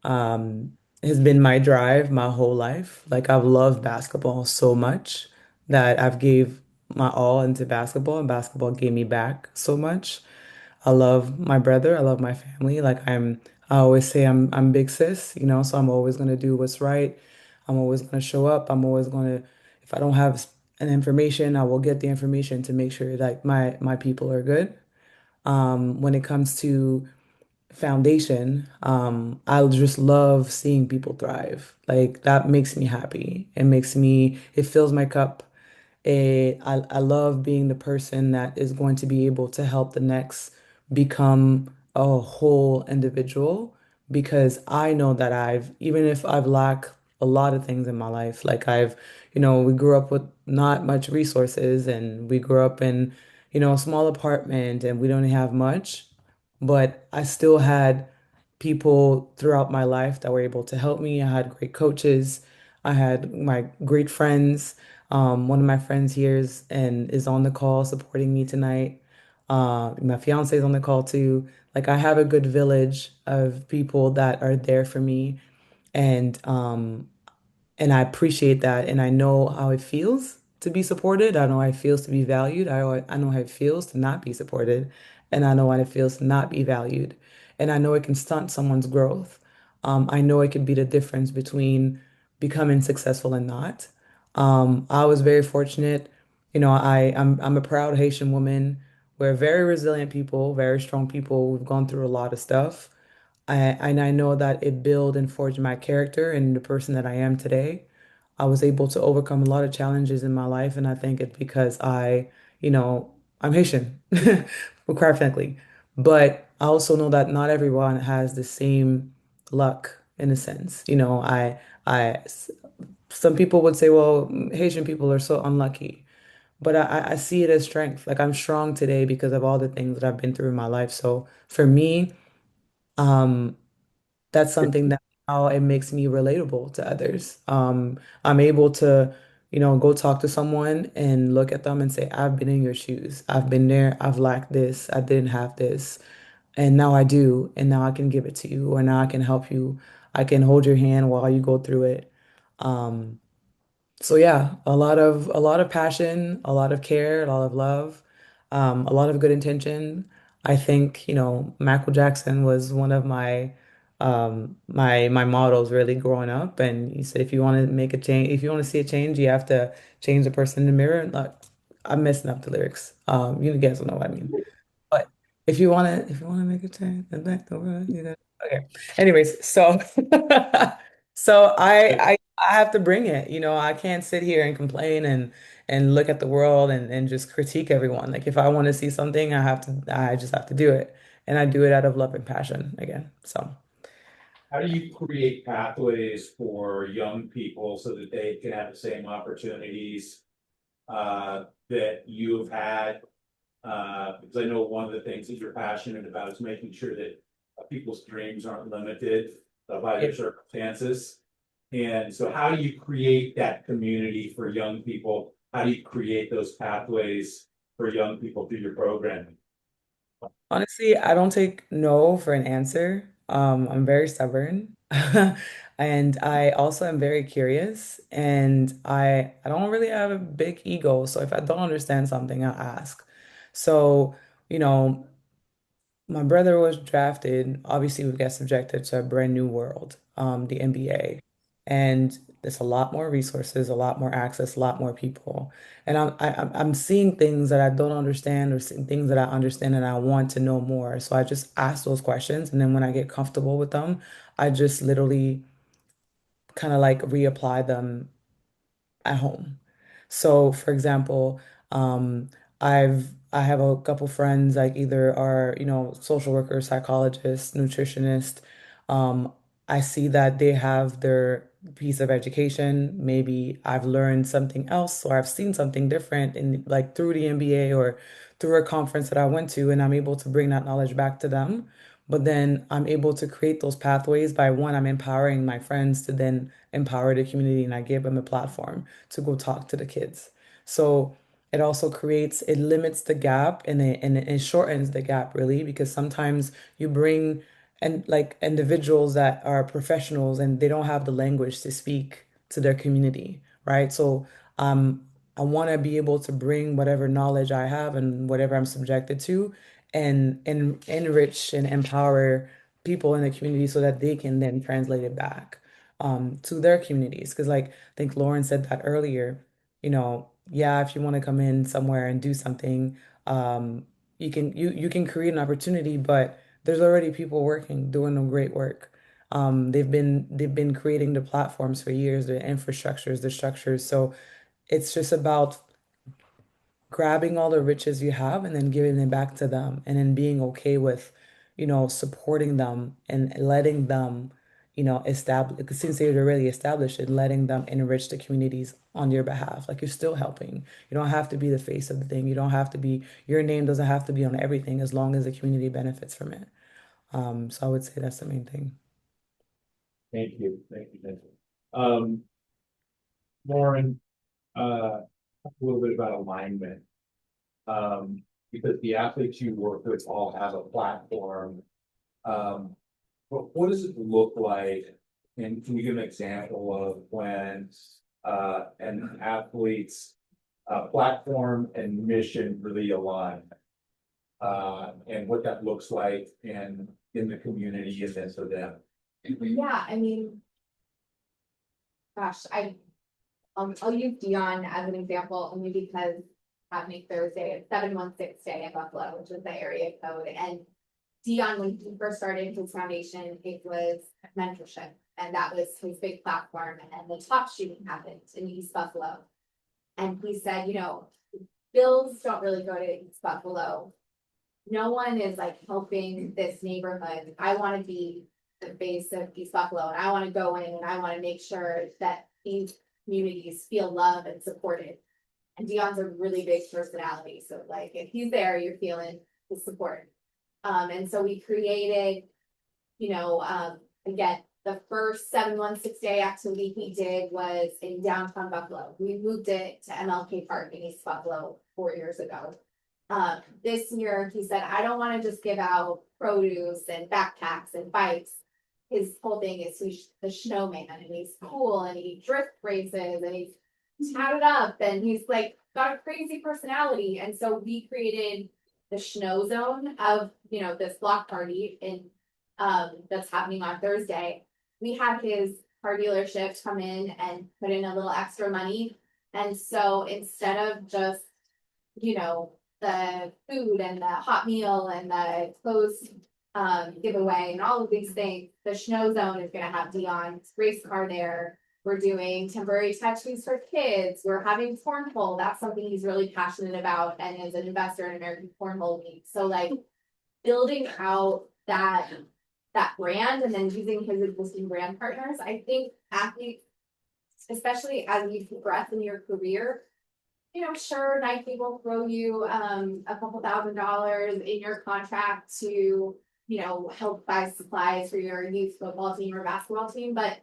um, has been my drive my whole life. Like I've loved basketball so much that I've gave my all into basketball, and basketball gave me back so much. I love my brother. I love my family. I always say I'm big sis, so I'm always gonna do what's right. I'm always gonna show up. If I don't have an information, I will get the information to make sure that my people are good. When it comes to foundation, I just love seeing people thrive. Like that makes me happy. It fills my cup. I love being the person that is going to be able to help the next become a whole individual because I know that even if I've lacked a lot of things in my life, we grew up with not much resources and we grew up in, a small apartment and we don't have much, but I still had people throughout my life that were able to help me. I had great coaches. I had my great friends. One of my friends here is on the call supporting me tonight. My fiance is on the call too. Like I have a good village of people that are there for me, and and I appreciate that. And I know how it feels to be supported. I know how it feels to be valued. I know how it feels to not be supported. And I know how it feels to not be valued. And I know it can stunt someone's growth. I know it can be the difference between becoming successful and not. I was very fortunate. I'm a proud Haitian woman. We're very resilient people, very strong people. We've gone through a lot of stuff. And I know that it built and forged my character and the person that I am today. I was able to overcome a lot of challenges in my life, and I think it's because I'm Haitian, quite frankly. But I also know that not everyone has the same luck in a sense. Some people would say, well, Haitian people are so unlucky. But I see it as strength. Like I'm strong today because of all the things that I've been through in my life. So for me, um, that's something that now it makes me relatable to others. I'm able to, go talk to someone and look at them and say, I've been in your shoes. I've been there. I've lacked this. I didn't have this. And now I do. And now I can give it to you, or now I can help you. I can hold your hand while you go through it. Um, so yeah, a lot of passion, a lot of care, a lot of love, a lot of good intention. I think, Michael Jackson was one of my models really growing up. And he said if you want to make a change, if you want to see a change, you have to change the person in the mirror. Like, I'm messing up the lyrics. You guys will know what I mean. if you wanna make a change, then back the world, you know. Okay. Anyways, so so I have to bring it. You know, I can't sit here and complain and look at the world and just critique everyone. Like if I want to see something, I just have to do it. And I do it out of love and passion again. So How do you create pathways for young people so that they can have the same opportunities that you've had? Because I know one of the things that you're passionate about is making sure that people's dreams aren't limited by their circumstances. And so how do you create that community for young people? How do you create those pathways for young people through your programming? honestly, I don't take no for an answer. I'm very stubborn. And I also am very curious and I don't really have a big ego. So if I don't understand something, I'll ask. So, you know, my brother was drafted. Obviously, we got subjected to a brand new world, the NBA. And there's a lot more resources, a lot more access, a lot more people. And I'm seeing things that I don't understand or seeing things that I understand and I want to know more. So I just ask those questions. And then when I get comfortable with them, I just literally kind of like reapply them at home. So, for example, um, I have a couple friends like either are, you know, social workers, psychologists, nutritionists. Um, I see that they have their piece of education. Maybe I've learned something else or I've seen something different in like through the MBA or through a conference that I went to, and I'm able to bring that knowledge back to them. But then I'm able to create those pathways by one, I'm empowering my friends to then empower the community and I give them a platform to go talk to the kids. So it also creates, it limits the gap and it shortens the gap really because sometimes you bring and like individuals that are professionals and they don't have the language to speak to their community, right? So I want to be able to bring whatever knowledge I have and whatever I'm subjected to and enrich and empower people in the community so that they can then translate it back to their communities. Because like I think Lauren said that earlier, you know, yeah, if you want to come in somewhere and do something, you can create an opportunity, but there's already people working, doing the great work. They've been creating the platforms for years, the infrastructures, the structures. So it's just about grabbing all the riches you have and then giving it back to them and then being okay with, you know, supporting them and letting them, you know, establish since they're already established and letting them enrich the communities on your behalf. Like you're still helping. You don't have to be the face of the thing. You don't have to be, your name doesn't have to be on everything as long as the community benefits from it. So I would say that's the main thing. Thank you. Thank you. Thank you. Lauren, talk a little bit about alignment. Because the athletes you work with all have a platform. But what does it look like? And can you give an example of when an athlete's platform and mission really align? And what that looks like in the community and then for them. Yeah, I mean, gosh, I'll use Dion as an example, only because happening Thursday at 716 day in Buffalo, which is the area code. And Dion, when he first started his foundation, it was mentorship, and that was his big platform. And the top shooting happened in East Buffalo. And he said, you know, bills don't really go to East Buffalo. No one is like helping this neighborhood. I want to be the face of East Buffalo, and I want to go in and I want to make sure that these communities feel loved and supported. And Dion's a really big personality. So like if he's there, you're feeling the support. And so we created, you know, again, the first 716 day activity he did was in downtown Buffalo. We moved it to MLK Park in East Buffalo 4 years ago. This year he said, I don't want to just give out produce and backpacks and bikes. His whole thing is he's the snowman and he's cool and he drift races and he's tatted up and he's like got a crazy personality. And so we created the snow zone of, you know, this block party in that's happening on Thursday. We had his car dealership come in and put in a little extra money. And so instead of just, you know, the food and the hot meal and the clothes giveaway and all of these things. The snow zone is gonna have Dion's race car there. We're doing temporary tattoos for kids. We're having cornhole. That's something he's really passionate about and is an investor in American Cornhole League. So like building out that brand and then using his existing brand partners. I think athletes, especially as you progress in your career, sure, Nike will throw you a couple $1,000s in your contract to, help buy supplies for your youth football team or basketball team, but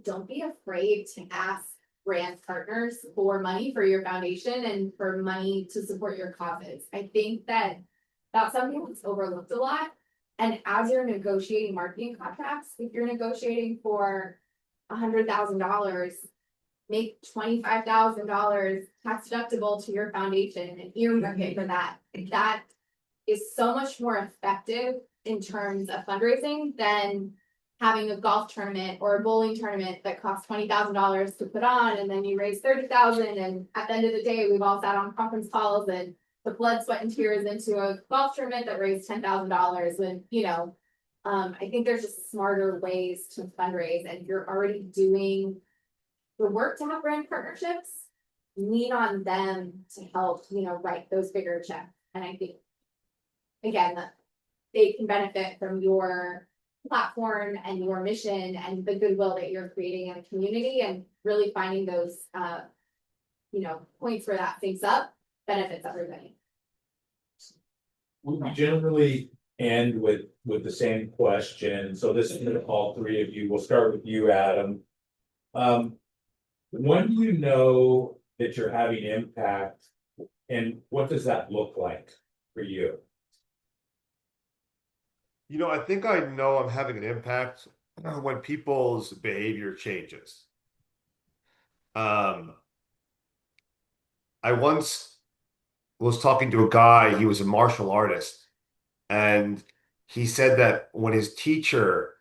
don't be afraid to ask brand partners for money for your foundation and for money to support your causes. I think that that's something that's overlooked a lot. And as you're negotiating marketing contracts, if you're negotiating for $100,000, make $25,000 tax deductible to your foundation and earmark it for that. That is so much more effective in terms of fundraising than having a golf tournament or a bowling tournament that costs $20,000 to put on, and then you raise $30,000. And at the end of the day, we've all sat on conference calls and the blood, sweat, and tears into a golf tournament that raised $10,000. And I think there's just smarter ways to fundraise, and you're already doing the work to have brand partnerships. Lean on them to help, write those bigger checks. And I think, again, that they can benefit from your platform and your mission and the goodwill that you're creating in the community, and really finding those, points where that syncs up benefits everybody. We generally end with the same question. So this is for all three of you. We'll start with you, Adam. When do you know that you're having impact, and what does that look like for you? I think I know I'm having an impact when people's behavior changes. I once was talking to a guy, he was a martial artist, and he said that when his teacher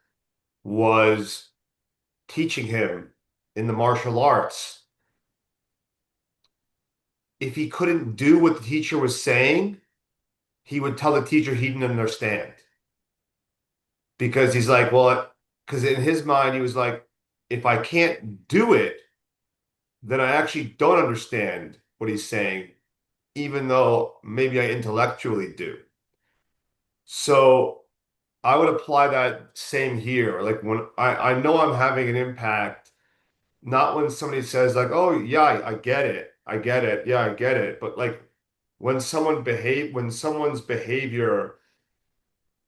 was teaching him in the martial arts, if he couldn't do what the teacher was saying, he would tell the teacher he didn't understand. Because he's like, well, because in his mind, he was like, if I can't do it, then I actually don't understand what he's saying, even though maybe I intellectually do. So I would apply that same here. Like when I know I'm having an impact, not when somebody says like, oh yeah, I get it. I get it. Yeah, I get it. But like when someone's behavior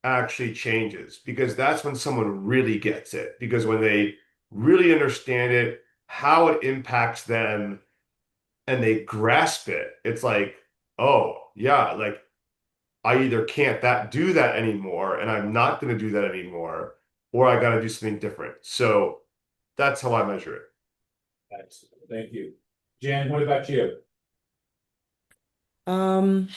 actually changes, because that's when someone really gets it. Because when they really understand it, how it impacts them, and they grasp it, it's like, oh yeah, like I either can't do that anymore, and I'm not going to do that anymore, or I got to do something different. So that's how I measure it. Excellent. Thank you. Jen, what about you? Um,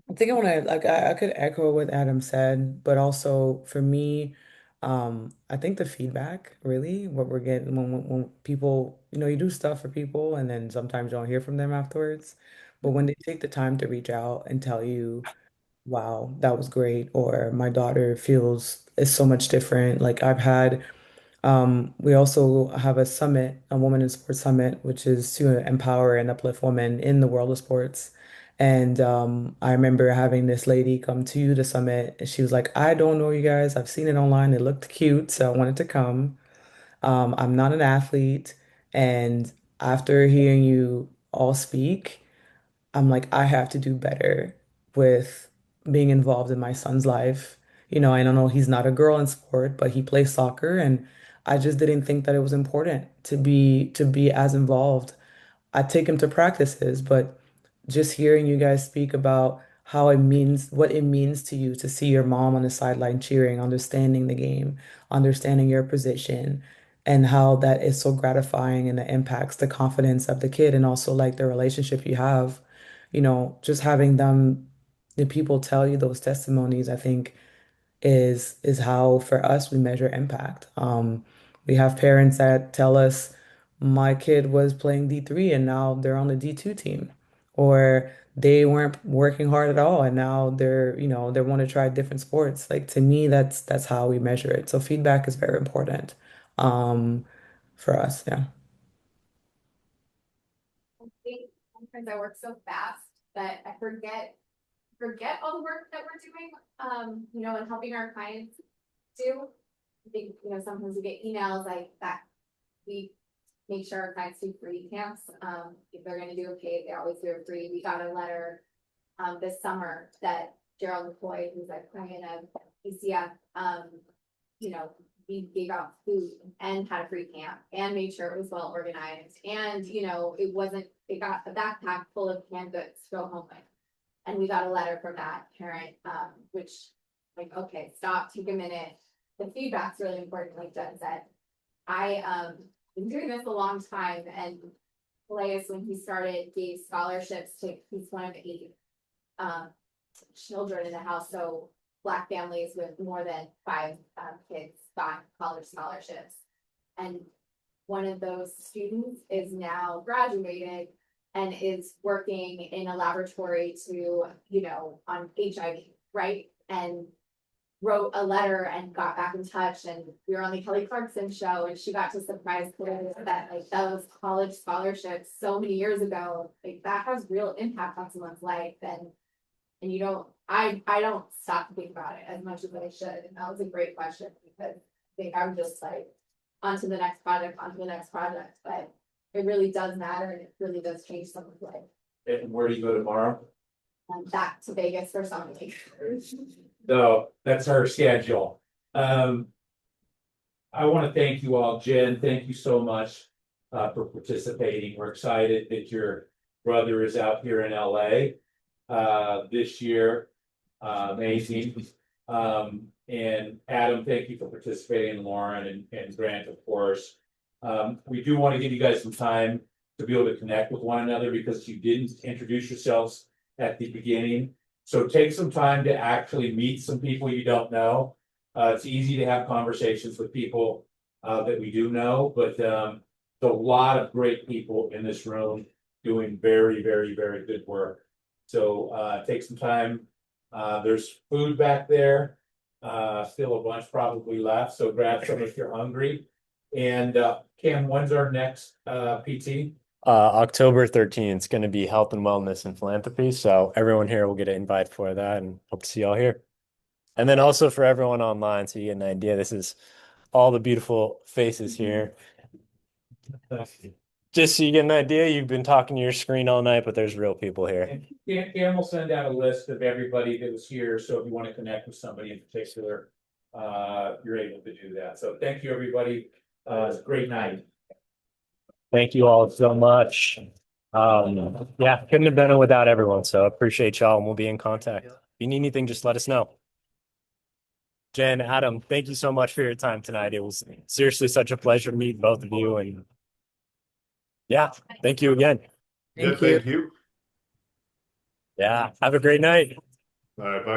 I think I want to like I could echo what Adam said, but also for me, I think the feedback really what we're getting when people, you do stuff for people and then sometimes you don't hear from them afterwards. But when they take the time to reach out and tell you, wow, that was great, or my daughter feels is so much different. Like I've had we also have a summit, a Women in Sports Summit, which is to empower and uplift women in the world of sports. And I remember having this lady come to the summit, and she was like, I don't know you guys. I've seen it online. It looked cute, so I wanted to come. I'm not an athlete. And after hearing you all speak, I'm like, I have to do better with being involved in my son's life. I don't know, he's not a girl in sport, but he plays soccer, and I just didn't think that it was important to be as involved. I take him to practices, but just hearing you guys speak about what it means to you to see your mom on the sideline cheering, understanding the game, understanding your position, and how that is so gratifying and it impacts the confidence of the kid and also like the relationship you have, just having the people tell you those testimonies, I think is how for us we measure impact. We have parents that tell us my kid was playing D3 and now they're on the D2 team. or they weren't working hard at all and now they're, they want to try different sports. Like to me, that's how we measure it. So feedback is very important um for us. Yeah. I think sometimes I work so fast that I forget all the work that we're doing, and helping our clients do. I think, sometimes we get emails like that. We make sure our clients do free camps. If they're gonna do a paid, they always do it free. We got a letter this summer that Gerald McCoy, who's like client of ECF, we gave out food and had a free camp and made sure it was well organized. And, it got a backpack full of canned goods to go home with. And we got a letter from that parent, which like, okay, stop, take a minute. The feedback's really important, like Jen said. I been doing this a long time, and Elias, when he started, gave scholarships to, he's one of 8 children in the house, so Black families with more than 5 kids got college scholarships. And one of those students is now graduated and is working in a laboratory to, on HIV, right? And wrote a letter and got back in touch, and we were on the Kelly Clarkson show, and she got to surprise Claire that like those college scholarships so many years ago, like that has real impact on someone's life. And I don't stop to think about it as much as I should. And that was a great question, because I think I'm just like on to the next project, but it really does matter, and it really does change someone's life. And where do you go tomorrow? Back to Vegas for something. So that's our schedule. I want to thank you all. Jen, thank you so much for participating. We're excited that your brother is out here in LA this year. Amazing. And Adam, thank you for participating, Lauren and Grant, of course. We do want to give you guys some time to be able to connect with one another, because you didn't introduce yourselves at the beginning. So take some time to actually meet some people you don't know. It's easy to have conversations with people that we do know, but there's a lot of great people in this room doing very, very, very good work. So take some time. There's food back there. Still a bunch probably left, so grab some if you're hungry. And Cam, when's our next PT? October 13th is going to be health and wellness and philanthropy. So everyone here will get an invite for that, and hope to see y'all here. And then also for everyone online, so you get an idea, this is all the beautiful faces here. Just so you get an idea, you've been talking to your screen all night, but there's real people here. And Cam will send out a list of everybody that was here. So if you want to connect with somebody in particular, you're able to do that. So thank you, everybody. It's a great night. Thank you all so much. Yeah, couldn't have done it without everyone. So appreciate y'all, and we'll be in contact. If you need anything, just let us know. Jen, Adam, thank you so much for your time tonight. It was seriously such a pleasure to meet both of you. And yeah, thank you again. Thank you. Yeah, have a great night. All right, bye.